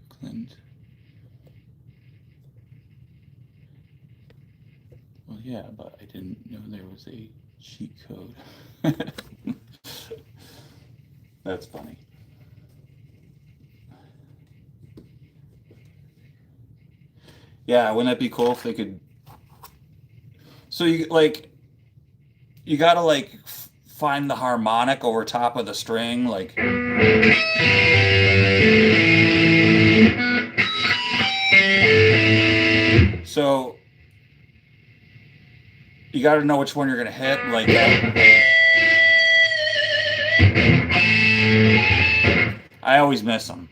B: Clint. Well, yeah, but I didn't know there was a cheat code. That's funny. Yeah, wouldn't that be cool if they could? So you like you gotta like find the harmonic over top of the string, like. So you got to know which one you're gonna hit, like that. I always miss them.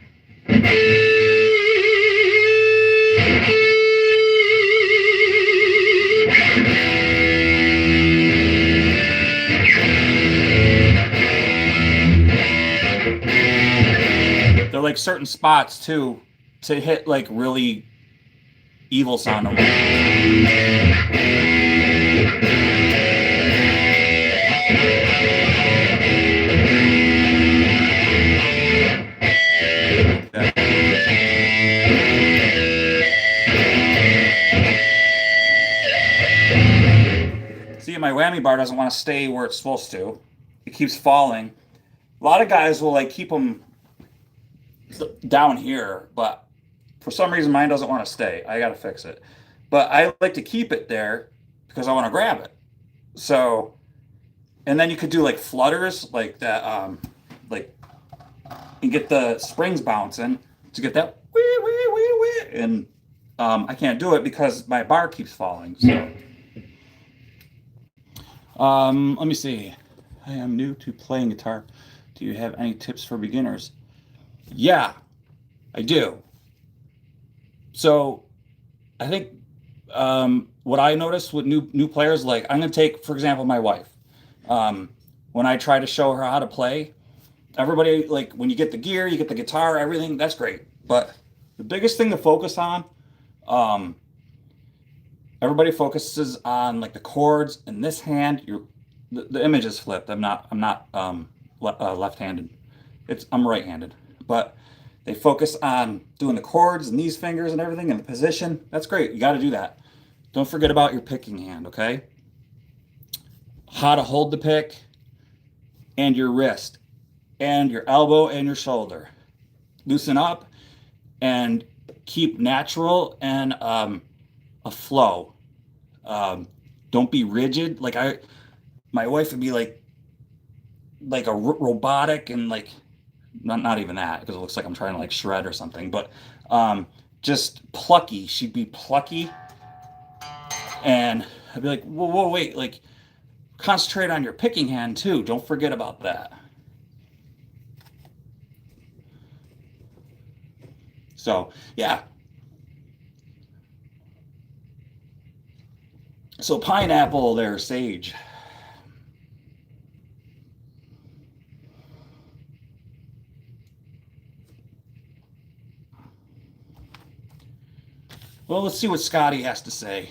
B: They're like certain spots too to hit like really evil sounding. See, my whammy bar doesn't want to stay where it's supposed to. It keeps falling. A lot of guys will like keep them down here, but for some reason mine doesn't want to stay. I got to fix it. But I like to keep it there because I want to grab it. So, and then you could do like flutters like that, like, and get the springs bouncing to get that wee wee wee wee. And I can't do it because my bar keeps falling. So, let me see. I am new to playing guitar. Do you have any tips for beginners? Yeah, I do. So, I think what I notice with new players, like I'm gonna take, for example, my wife. When I try to show her how to play, everybody like when you get the gear, you get the guitar, everything, that's great. But the biggest thing to focus on, everybody focuses on like the chords in this hand. The image is flipped. I'm not left-handed. I'm right-handed, but they focus on doing the chords and these fingers and everything and the position. That's great. You got to do that. Don't forget about your picking hand, okay? How to hold the pick and your wrist and your elbow and your shoulder. Loosen up and keep natural and a flow. Don't be rigid. My wife would be like a robotic and like not even that because it looks like I'm trying to like shred or something, but just plucky. She'd be plucky, and I'd be like, whoa, wait, like concentrate on your picking hand too. Don't forget about that. So yeah. So pineapple there, Sage. Well, let's see what Scotty has to say.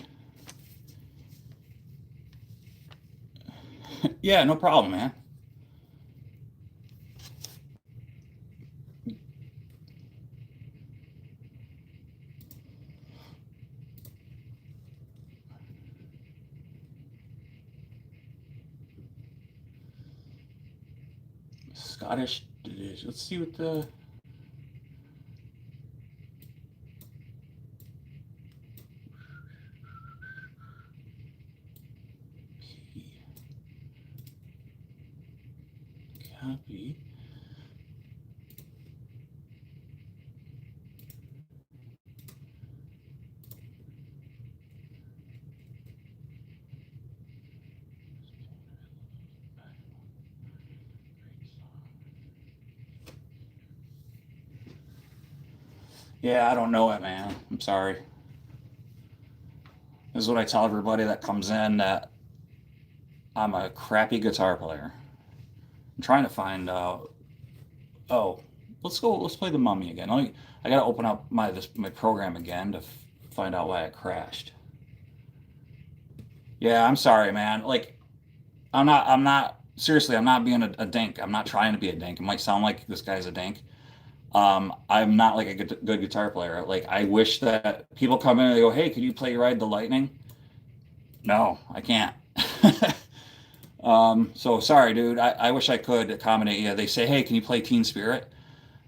B: Yeah, no problem, man. Scottish dish. Let's see what the copy. Yeah, I don't know it, man. I'm sorry. This is what I tell everybody that comes in, that I'm a crappy guitar player. I'm trying to find out. Oh, let's go. Let's play the Mummy again. I gotta open up my program again to find out why it crashed. Yeah, I'm sorry, man. Like, I'm not seriously. I'm not being a dink. I'm not trying to be a dink. It might sound like this guy's a dink. I'm not like a good guitar player. Like, I wish that people come in and they go, "Hey, could you play Ride the Lightning?" No, I can't. So sorry, dude. I wish I could accommodate you. They say, "Hey, can you play Teen Spirit?"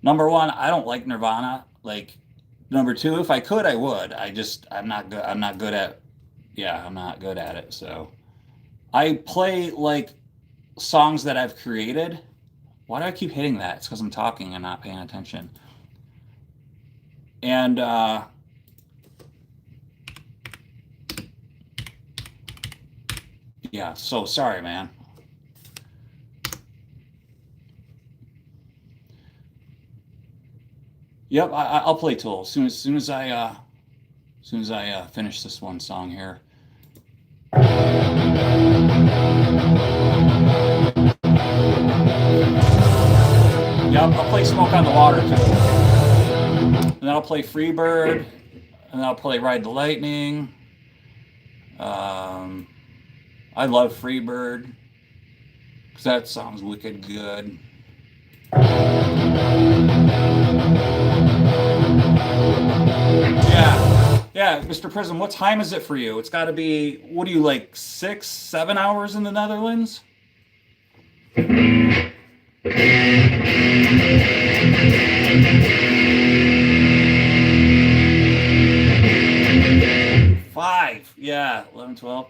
B: Number one, I don't like Nirvana. Like, number two, if I could, I would. I'm not good. I'm not good at. Yeah, I'm not good at it. So I play like songs that I've created. Why do I keep hitting that? It's because I'm talking and not paying attention. And yeah, so sorry, man. Yep, I'll play Tool as soon as I finish this one song here. Yep, I'll play Smoke on the Water too. And then I'll play Freebird. And then I'll play Ride the Lightning. I love Freebird because that song's wicked good. Yeah, Mr. Prism, what time is it for you? It's got to be, what do you like, 6, 7 hours in the Netherlands? 5, yeah, 11, 12,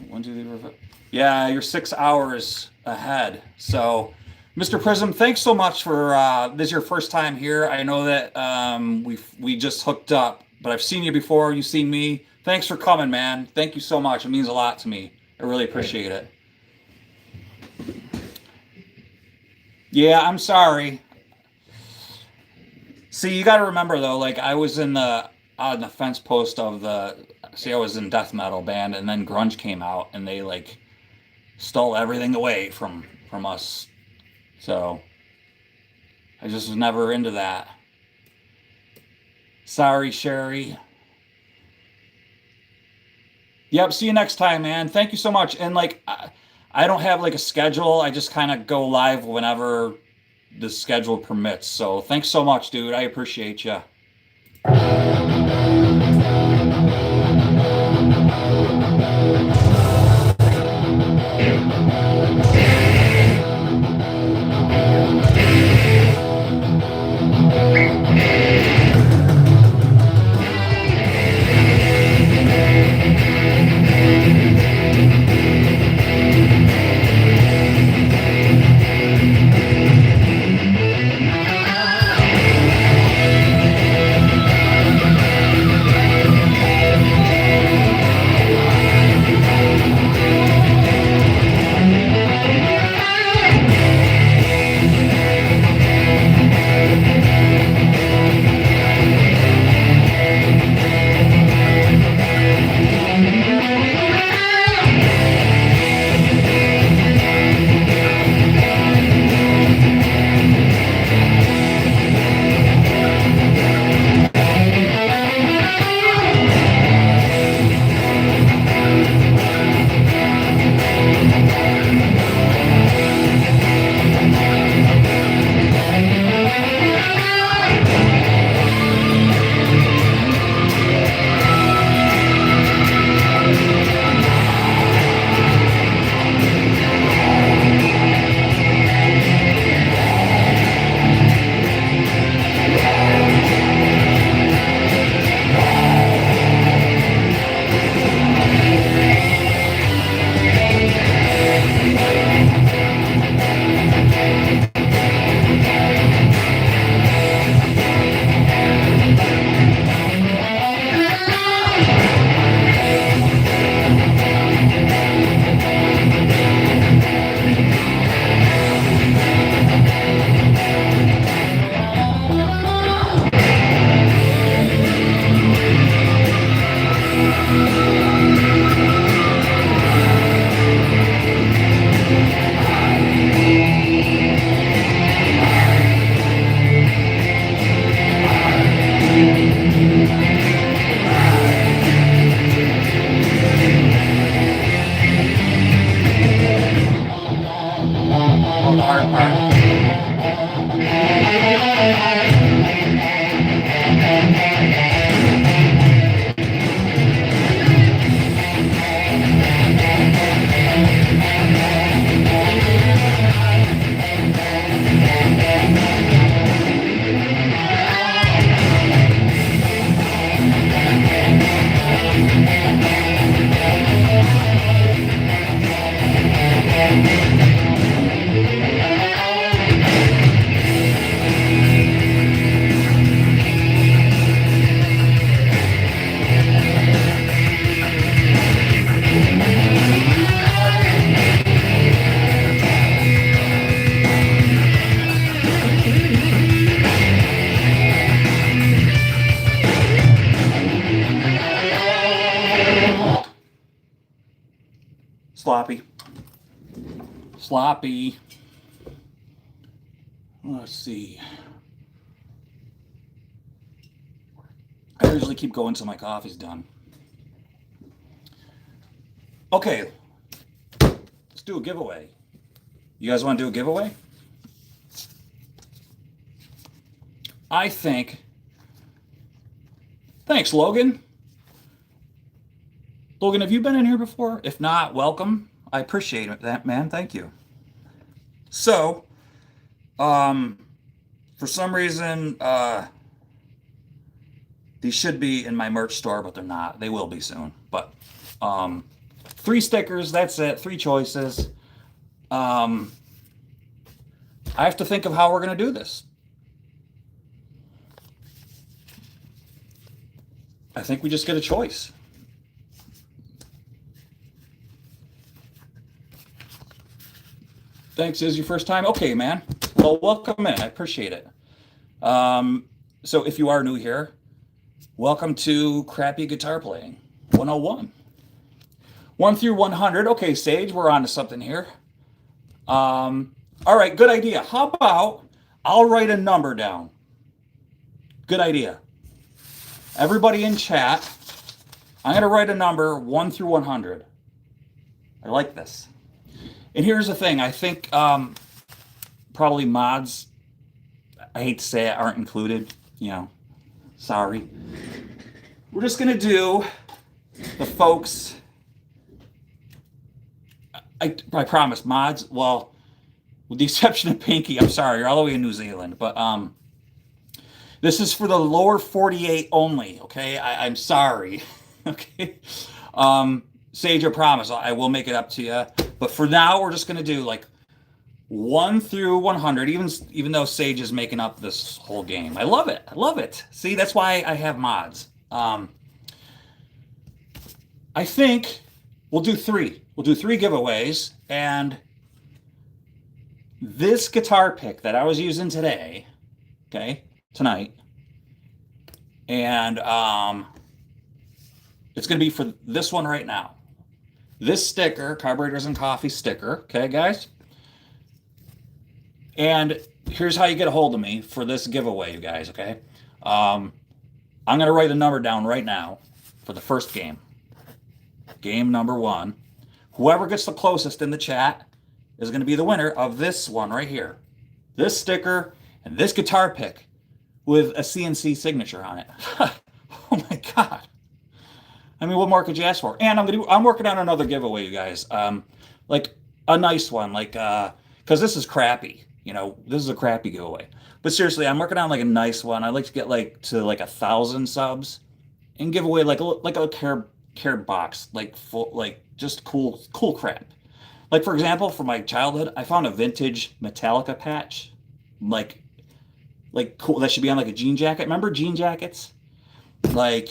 B: 1, 2, 3, 4, 5. Yeah, you're 6 hours ahead. So, Mr. Prism, thanks so much for this is your first time here. I know that we just hooked up, but I've seen you before. You've seen me. Thanks for coming, man. Thank you so much. It means a lot to me. I really appreciate it. Yeah, I'm sorry. See, you got to remember though, like I was on the fence post of I was in death metal band, and then grunge came out, and they like stole everything away from us. So I just was never into that. Sorry, Sherry. Yep, see you next time, man. Thank you so much. And like I don't have like a schedule. I just kind of go live whenever the schedule permits. So thanks so much, dude. I appreciate you. sloppy. Sloppy. Let's see. I usually keep going until my coffee's done. Okay. Let's do a giveaway. You guys want to do a giveaway? I think. Thanks, Logan. Logan, have you been in here before? If not, welcome. I appreciate it, that man. Thank you. So, for some reason, these should be in my merch store, but they're not. They will be soon. But 3 stickers. That's it. 3 choices. I have to think of how we're going to do this. I think we just get a choice. Thanks. Is your first time? Okay, man. Well, welcome in. I appreciate it. So if you are new here, welcome to Crappy Guitar Playing 101. 1 through 100. Okay, Sage, we're on to something here. All right, good idea. How about I'll write a number down? Good idea. Everybody in chat, I'm going to write a number 1 through 100. I like this. And here's the thing. I think probably mods, I hate to say it, aren't included. You know, sorry. We're just going to do the folks. I promise, mods, well, with the exception of Pinky, I'm sorry, you're all the way in New Zealand. But this is for the lower 48 only, okay? I'm sorry, okay? Sage, I promise, I will make it up to you. But for now, we're just going to do like 1 through 100, even though Sage is making up this whole game. I love it. I love it. See, that's why I have mods. I think we'll do 3. We'll do 3 giveaways. And this guitar pick that I was using today, okay, tonight, and it's going to be for this one right now. This sticker, Carburetors and Coffee sticker, okay, guys? And here's how you get a hold of me for this giveaway, you guys, okay? I'm going to write the number down right now for the first game. Game number 1. Whoever gets the closest in the chat is going to be the winner of this one right here. This sticker and this guitar pick with a CNC signature on it. Oh my God. I mean, what more could you ask for? And I'm working on another giveaway, you guys. Like a nice one, like because this is crappy. You know, this is a crappy giveaway. But seriously, I'm working on like a nice one. I'd like to get like to like 1,000 subs and give away like a care box, like full, like just cool crap. Like for example, for my childhood, I found a vintage Metallica patch, like cool. That should be on like a jean jacket. Remember jean jackets? Like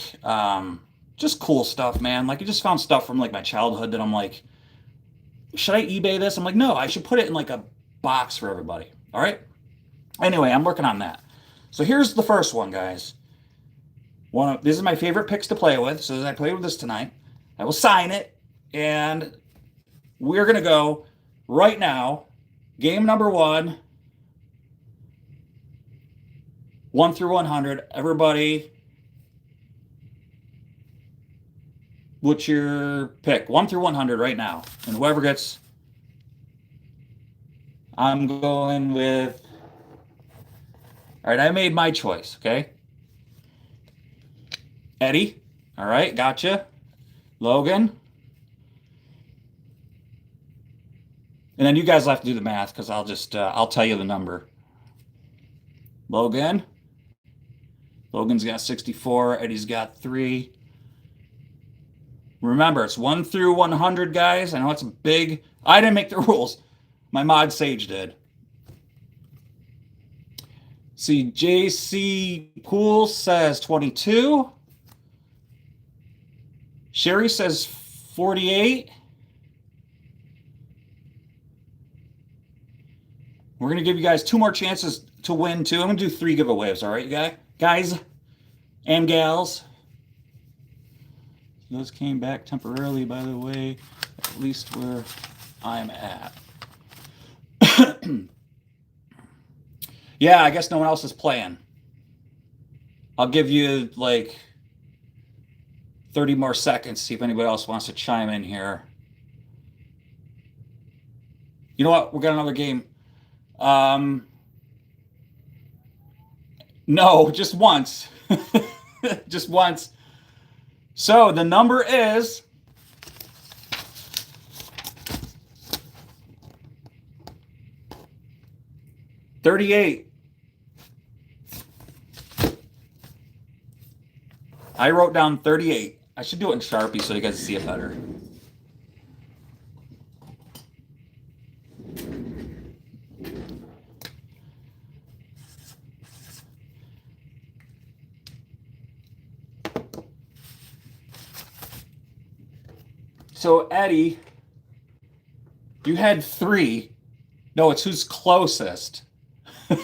B: just cool stuff, man. Like I just found stuff from like my childhood that I'm like, should I eBay this? I'm like, no, I should put it in like a box for everybody. All right. Anyway, I'm working on that. So here's the first one, guys. This is my favorite picks to play with. So as I play with this tonight, I will sign it, and we're gonna go right now. Game number 1, 1 through 100. Everybody, what's your pick? 1 through 100 right now, and whoever gets, I'm going with. All right, I made my choice. Okay. Eddie, all right, gotcha. Logan. And then you guys will have to do the math because I'll tell you the number. Logan's got 64. Eddie's got 3. Remember, it's 1 through 100, guys. I know it's big. I didn't make the rules. My mod Sage did. See, JC Pool says 22. Sherry says 48. We're going to give you guys 2 more chances to win, too. I'm going to do 3 giveaways, all right, you guys and gals? Those came back temporarily, by the way, at least where I'm at. Yeah, I guess no one else is playing. I'll give you like 30 more seconds, see if anybody else wants to chime in here. You know what? We got another game. No, just once. Just once. So the number is 38. I wrote down 38. I should do it in Sharpie so you guys see it better. So Eddie, you had 3. No, it's who's closest.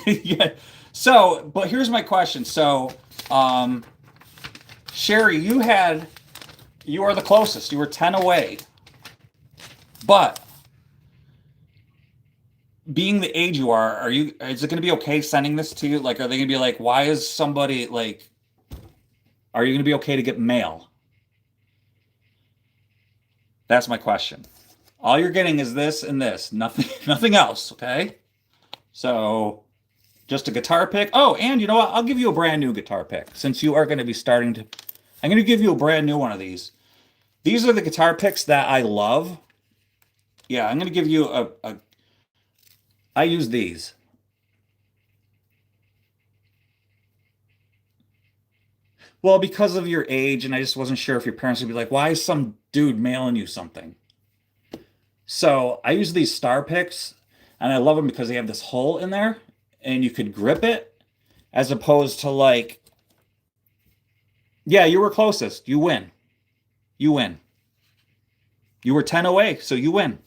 B: Yeah. So, but here's my question. So, Sherry, you are the closest. You were 10 away. But being the age you are is it going to be okay sending this to you? Like, are they going to be like, why is somebody like, are you going to be okay to get mail? That's my question. All you're getting is this and this, nothing else, okay? So just a guitar pick. Oh, and you know what? I'll give you a brand new guitar pick since you are going to be starting to, I'm going to give you a brand new one of these. These are the guitar picks that I love. Yeah, I'm going to give you I use these. Well, because of your age, and I just wasn't sure if your parents would be like, why is some dude mailing you something? So I use these star picks, and I love them because they have this hole in there, and you could grip it, as opposed to like, yeah, you were closest. You win. You win. You were 10 away, so you win.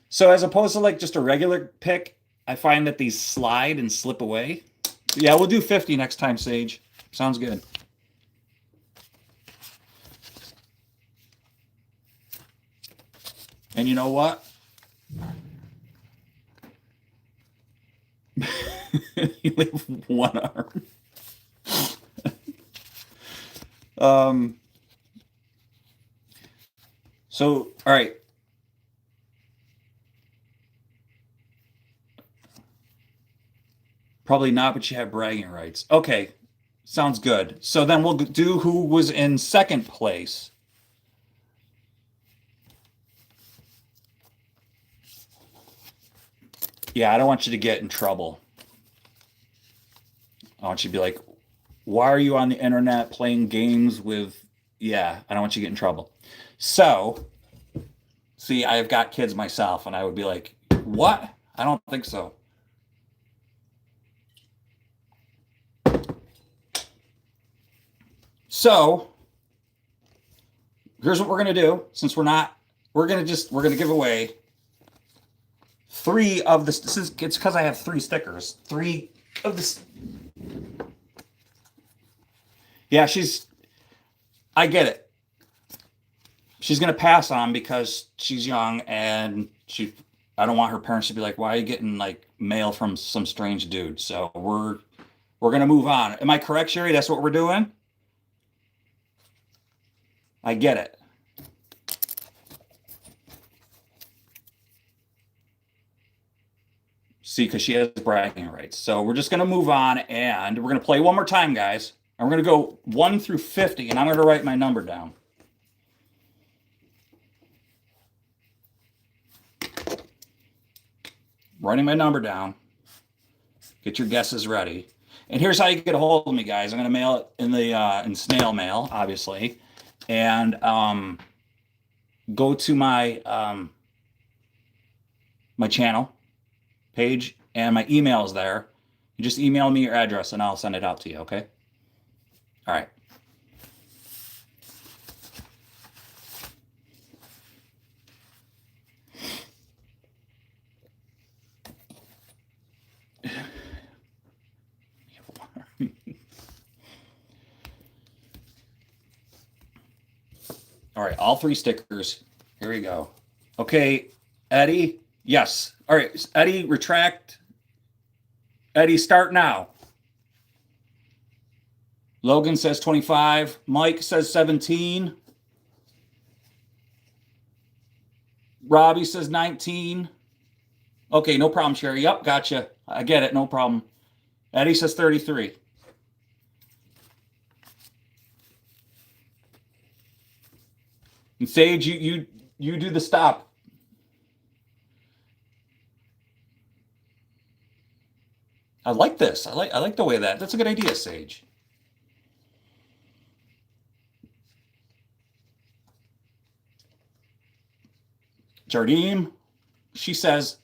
B: So as opposed to like just a regular pick, I find that these slide and slip away. Yeah, we'll do 50 next time, Sage. Sounds good. And you know what? You have one arm. So, all right. Probably not, but you have bragging rights. Okay, sounds good. So then we'll do who was in second place. Yeah, I don't want you to get in trouble. I want you to be like, why are you on the internet playing games with... Yeah, I don't want you to get in trouble. So, see, I've got kids myself, and I would be like, what? I don't think so. So, here's what we're going to do. Since we're going to give away 3 of this. It's because I have 3 stickers. 3 of this. Yeah, I get it. She's going to pass on because she's young and I don't want her parents to be like, why are you getting like mail from some strange dude? So we're going to move on. Am I correct, Sherry? That's what we're doing? I get it. See, because she has bragging rights. So we're just going to move on, and we're going to play one more time, guys. And we're going to go 1 through 50, and I'm going to write my number down. Writing my number down. Get your guesses ready. And here's how you get a hold of me, guys. I'm going to mail it in snail mail, obviously. And go to my my channel page, and my email is there. You just email me your address, and I'll send it out to you, okay? All right. All right, all 3 stickers. Here we go. Okay, Eddie. Yes. All right, Eddie, retract. Eddie, start now. Logan says 25. Mike says 17. Robbie says 19. Okay, no problem, Sherry. Yep, gotcha. I get it, no problem. Eddie says 33. And Sage, you do the stop. I like this. I like the way that's a good idea, Sage. Jardim, she says,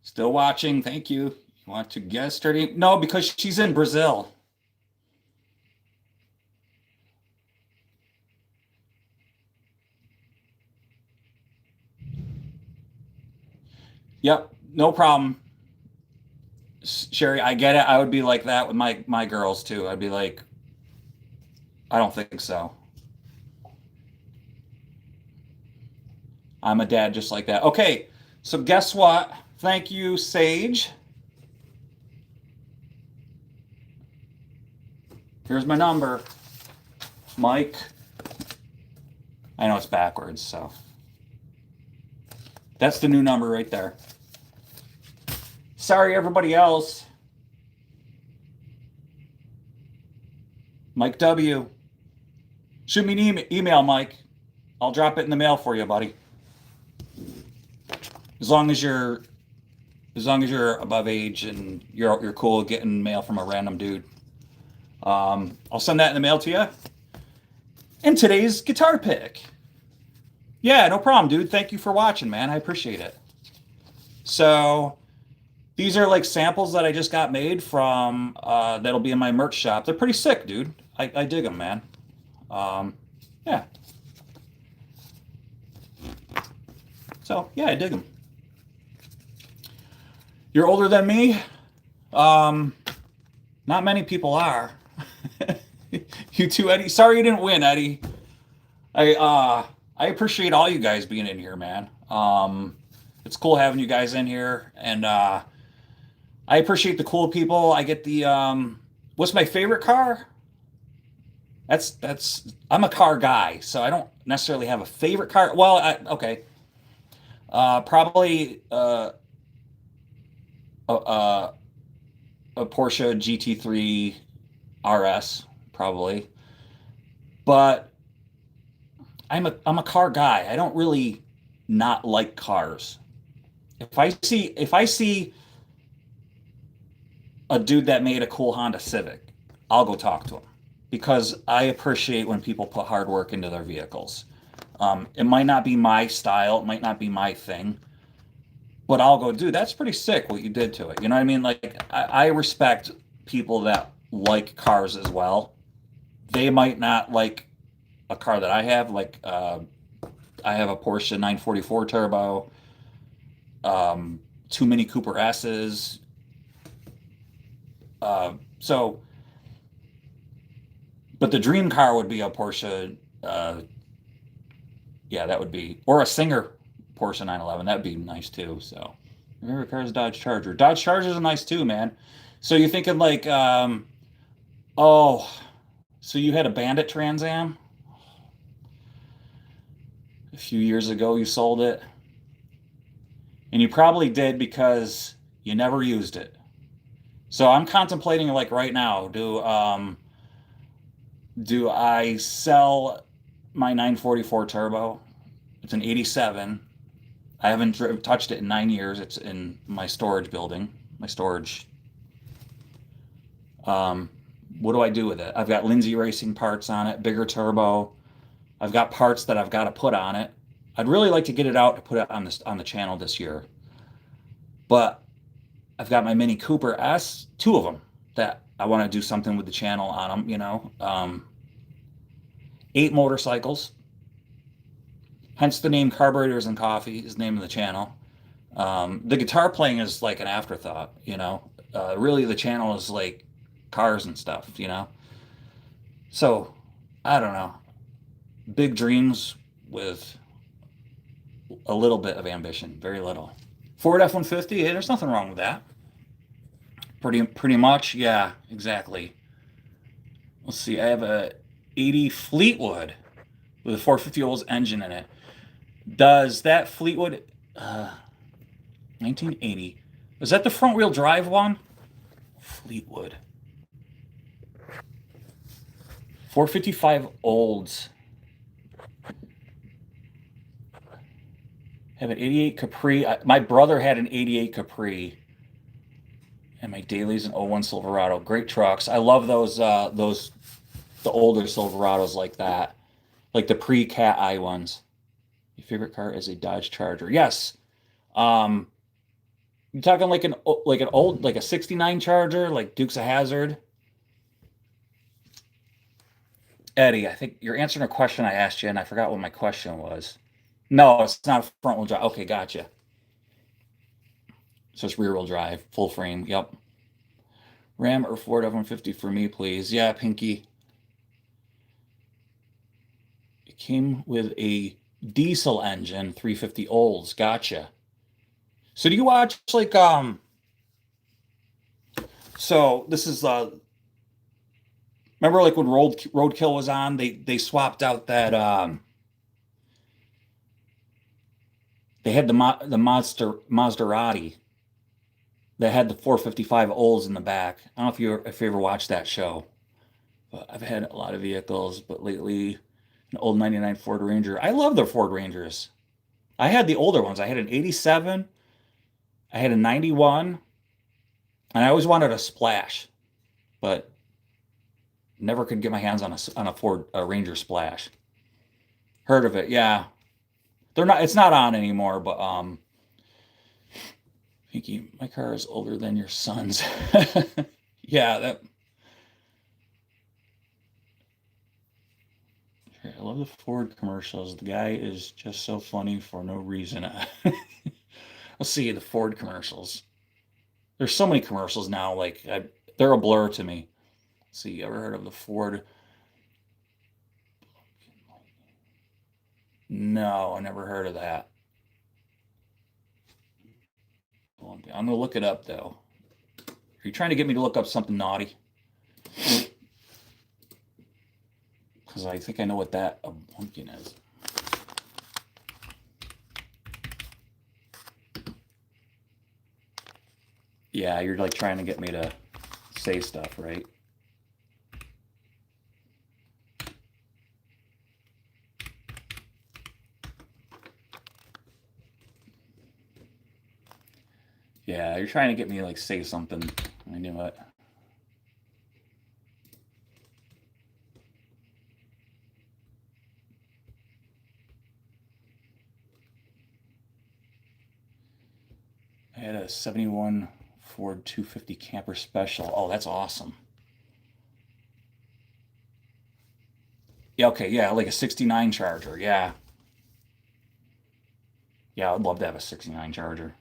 B: still watching. Thank you. You want to guess, Jardim? No, because she's in Brazil. Yep, no problem. Sherry, I get it. I would be like that with my girls too. I'd be like, I don't think so. I'm a dad just like that. Okay, so guess what? Thank you, Sage. Here's my number. Mike. I know it's backwards, so. That's the new number right there. Sorry, everybody else. Mike W. Shoot me an email, Mike. I'll drop it in the mail for you, buddy. As long as you're above age and you're cool getting mail from a random dude. I'll send that in the mail to you. And today's guitar pick. Yeah, no problem, dude. Thank you for watching, man. I appreciate it. So these are like samples that I just got made from that'll be in my merch shop. They're pretty sick, dude. I dig them, man. Yeah. So yeah, I dig them. You're older than me? Not many people are. You too, Eddie. Sorry you didn't win, Eddie. I appreciate all you guys being in here, man. It's cool having you guys in here, and I appreciate the cool people. I get the what's my favorite car? That's I'm a car guy, so I don't necessarily have a favorite car. Well, okay. Probably a Porsche GT3 RS, probably. But I'm a car guy. I don't really not like cars. If I see a dude that made a cool Honda Civic, I'll go talk to him because I appreciate when people put hard work into their vehicles. It might not be my style, it might not be my thing, but I'll go, dude, that's pretty sick what you did to it. You know what I mean? Like, I respect people that like cars as well. They might not like a car that I have. Like, I have a Porsche 944 Turbo, 2 Mini Cooper S's. So, but the dream car would be a Porsche. Yeah, that would be, or a Singer Porsche 911. That'd be nice too. So, your favorite car is Dodge Charger. Dodge Chargers are nice too, man. So you're thinking like, oh, so you had a Bandit Trans Am a few years ago. You sold it, and you probably did because you never used it. So I'm contemplating, like right now, do I sell my 944 Turbo? It's an 87. I haven't touched it in 9 years. It's in my storage building, my storage. What do I do with it? I've got Lindsay Racing parts on it, bigger turbo. I've got parts that I've got to put on it. I'd really like to get it out to put it on the channel this year. But I've got my Mini Cooper S, 2 of them that I want to do something with the channel on them, you know. 8 motorcycles. Hence the name Carburetors and Coffee is the name of the channel. The guitar playing is like an afterthought, you know. Really, the channel is like cars and stuff, you know. So, I don't know. Big dreams with a little bit of ambition, very little. Ford F-150, hey, there's nothing wrong with that. Pretty much, yeah, exactly. Let's see, I have a 80 Fleetwood with a 450 Olds engine in it. Does that Fleetwood 1980? Is that the front wheel drive one? Fleetwood 455 Olds. Have an 88 Capri. My brother had an 88 Capri. And my Daly's an '01 Silverado. Great trucks. I love the older Silverados like that. Like the pre-Cat Eye ones. Your favorite car is a Dodge Charger. Yes. You talking like an old like a 69 Charger, like Dukes of Hazzard? Eddie, I think you're answering a question I asked you, and I forgot what my question was. No, it's not a front wheel drive. Okay, gotcha. So it's rear wheel drive, full frame. Yep. Ram or Ford F-150 for me, please. Yeah, Pinky. It came with a diesel engine, 350 Olds. Gotcha. So do you watch like so this is remember like when Roadkill was on, they swapped out that they had the Maserati that had the 455 Olds in the back. I don't know if you ever watched that show. But I've had a lot of vehicles, but lately an old 99 Ford Ranger. I love the Ford Rangers. I had the older ones. I had an 87, I had a 91, and I always wanted a Splash, but never could get my hands on a Ford Ranger Splash. Heard of it? Yeah. They're not. It's not on anymore. But Pinky, my car is older than your son's. Yeah. That. I love the Ford commercials. The guy is just so funny for no reason. Let's see the Ford commercials. There's so many commercials now. Like they're a blur to me. Let's see, you ever heard of the Ford? No, I never heard of that. I'm gonna look it up though. Are you trying to get me to look up something naughty? Because I think I know what that a pumpkin is. Yeah, you're like trying to get me to say stuff, right? Yeah, you're trying to get me to like say something. I knew it. I had a 71 Ford 250 Camper Special. Oh, that's awesome. Yeah, okay, yeah, like a 69 Charger. Yeah. Yeah, I'd love to have a 69 Charger.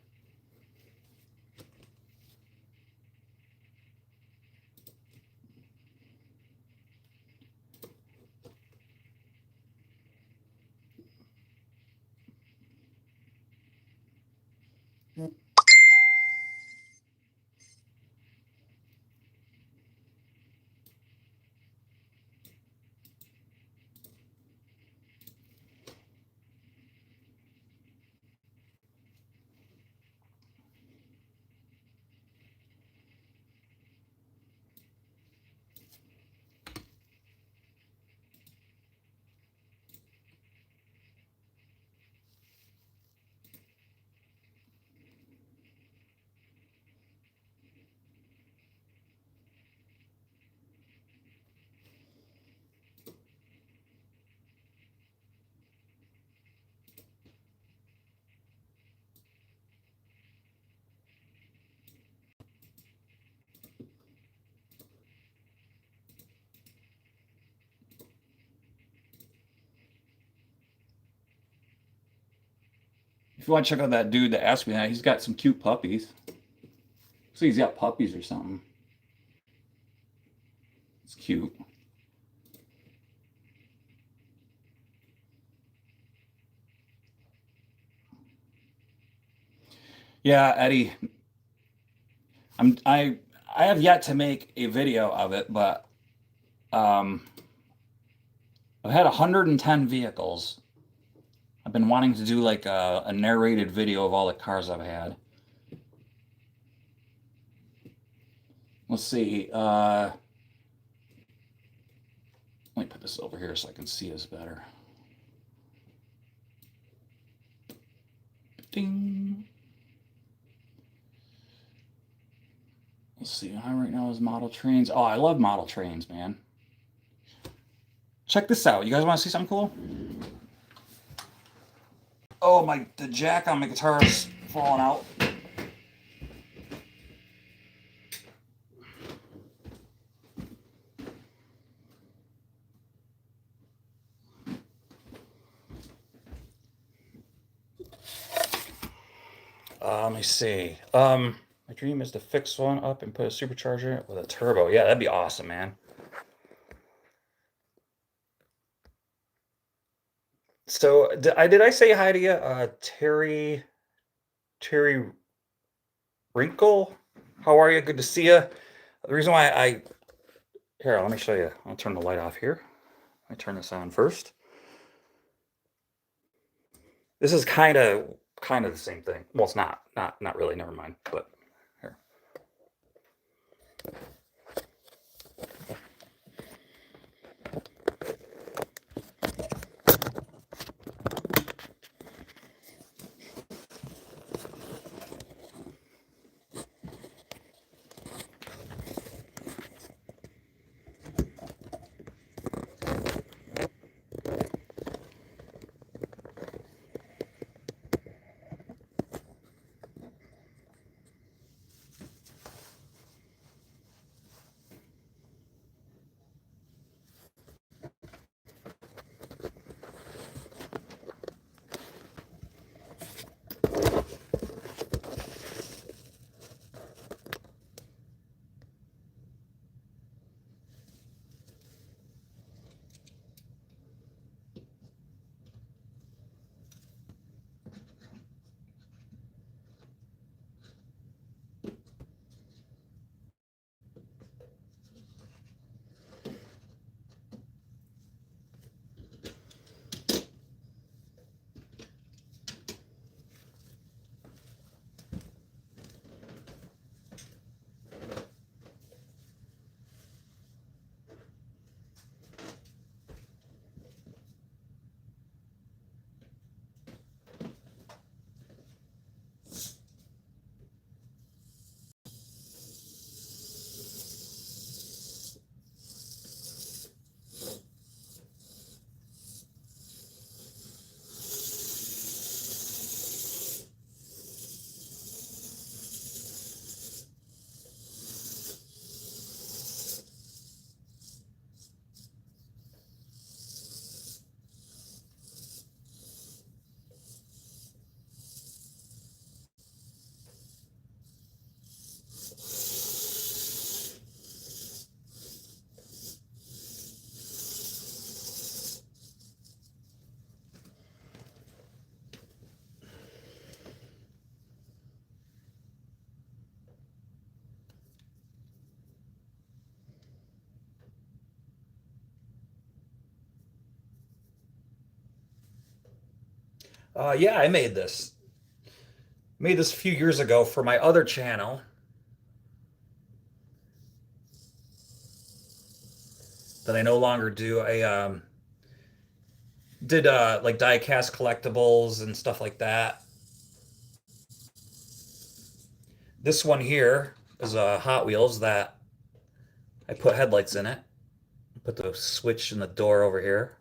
B: you want to check out that dude that asked me that, he's got some cute puppies. So he's got puppies or something. It's cute. Yeah, Eddie. I have yet to make a video of it, but I've had 110 vehicles. I've been wanting to do like a narrated video of all the cars I've had. Let's see. Let me put this over here so I can see this better. Ding. Let's see. Right now is model trains. Oh, I love model trains, man. Check this out. You guys want to see something cool? Oh, the jack on my guitar is falling out. Let me see. My dream is to fix one up and put a supercharger with a turbo. Yeah, that'd be awesome, man. So did I say hi to you, Terry Wrinkle? How are you? Good to see you. The reason why here, let me show you. I'll turn the light off here. Let me turn this on first. This is kind of the same thing. Well, it's not really. Never mind. But here. Yeah, I made this. Made this a few years ago for my other channel that I no longer do. I did like die-cast collectibles and stuff like that. This one here is a Hot Wheels that I put headlights in it. Put the switch in the door over here.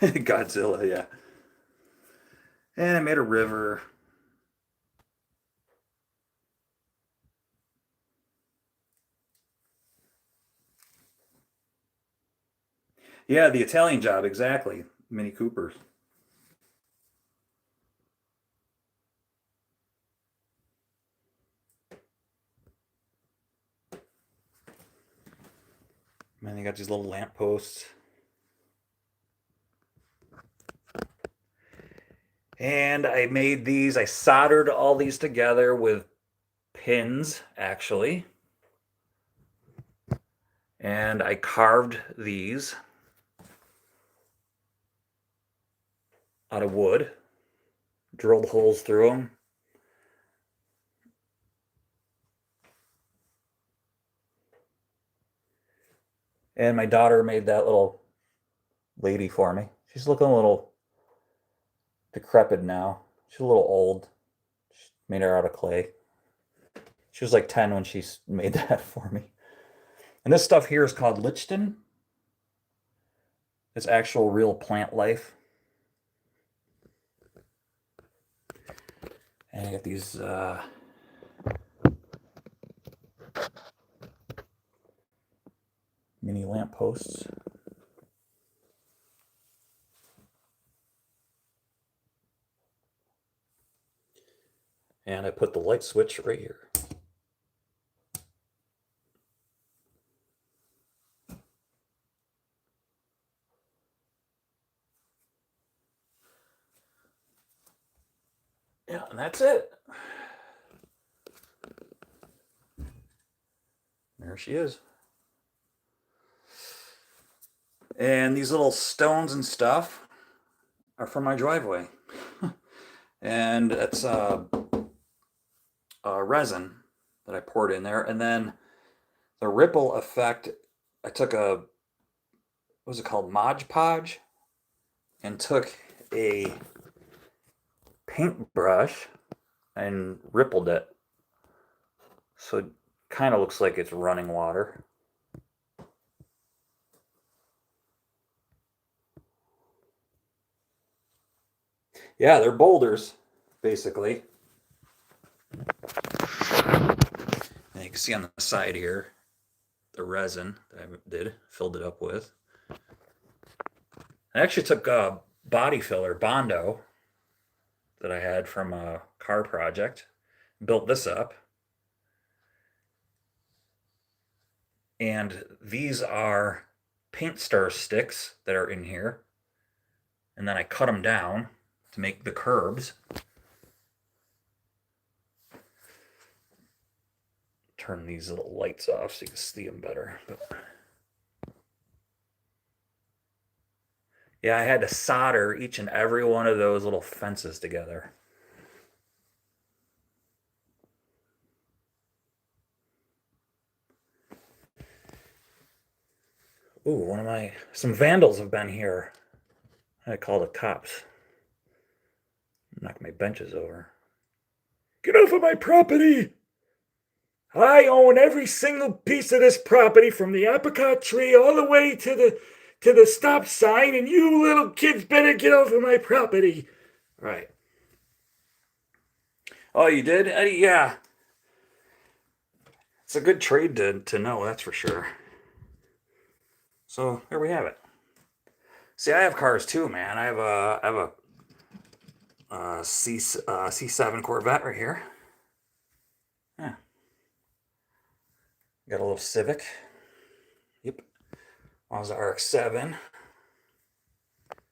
A: Godzilla, yeah. And I made a river. Yeah, the Italian Job, exactly. Mini Coopers. Man, you got these little lampposts. And I made these, I soldered all these together with pins, actually. And I carved these out of wood, drilled holes through them. And my daughter made that little lady for me. She's looking a little decrepit now. She's a little old. She made her out of clay. She was like 10 when she made that for me. And this stuff here is called lichen. It's actual real plant life. And I got these mini lamp posts. And I put the light switch right here. Yeah, and that's it. There she is. And these little stones and stuff are from my driveway. And it's resin that I poured in there. And then the ripple effect, I took a, what was it called? Mod Podge, and took a paintbrush and rippled it. So it kind of looks like it's running water. Yeah, they're boulders, basically. And you can see on the side here, the resin that I filled it up with. I actually took a body filler, Bondo, that I had from a car project, built this up. And these are paint star sticks that are in here. And then I cut them down to make the curbs. Turn these little lights off so you can see them better. But yeah, I had to solder each and every one of those little fences together. Ooh, some vandals have been here. I call the cops. Knock my benches over. Get off of my property! I own every single piece of this property from the apricot tree all the way to the stop sign, and you little kids better get off of my property. Right. Oh, you did? Yeah. It's a good trade to know, that's for sure. So there we have it. See, I have cars too, man. I have a C7 Corvette right here. Yeah. Got a little Civic. Yep. Mazda RX-7.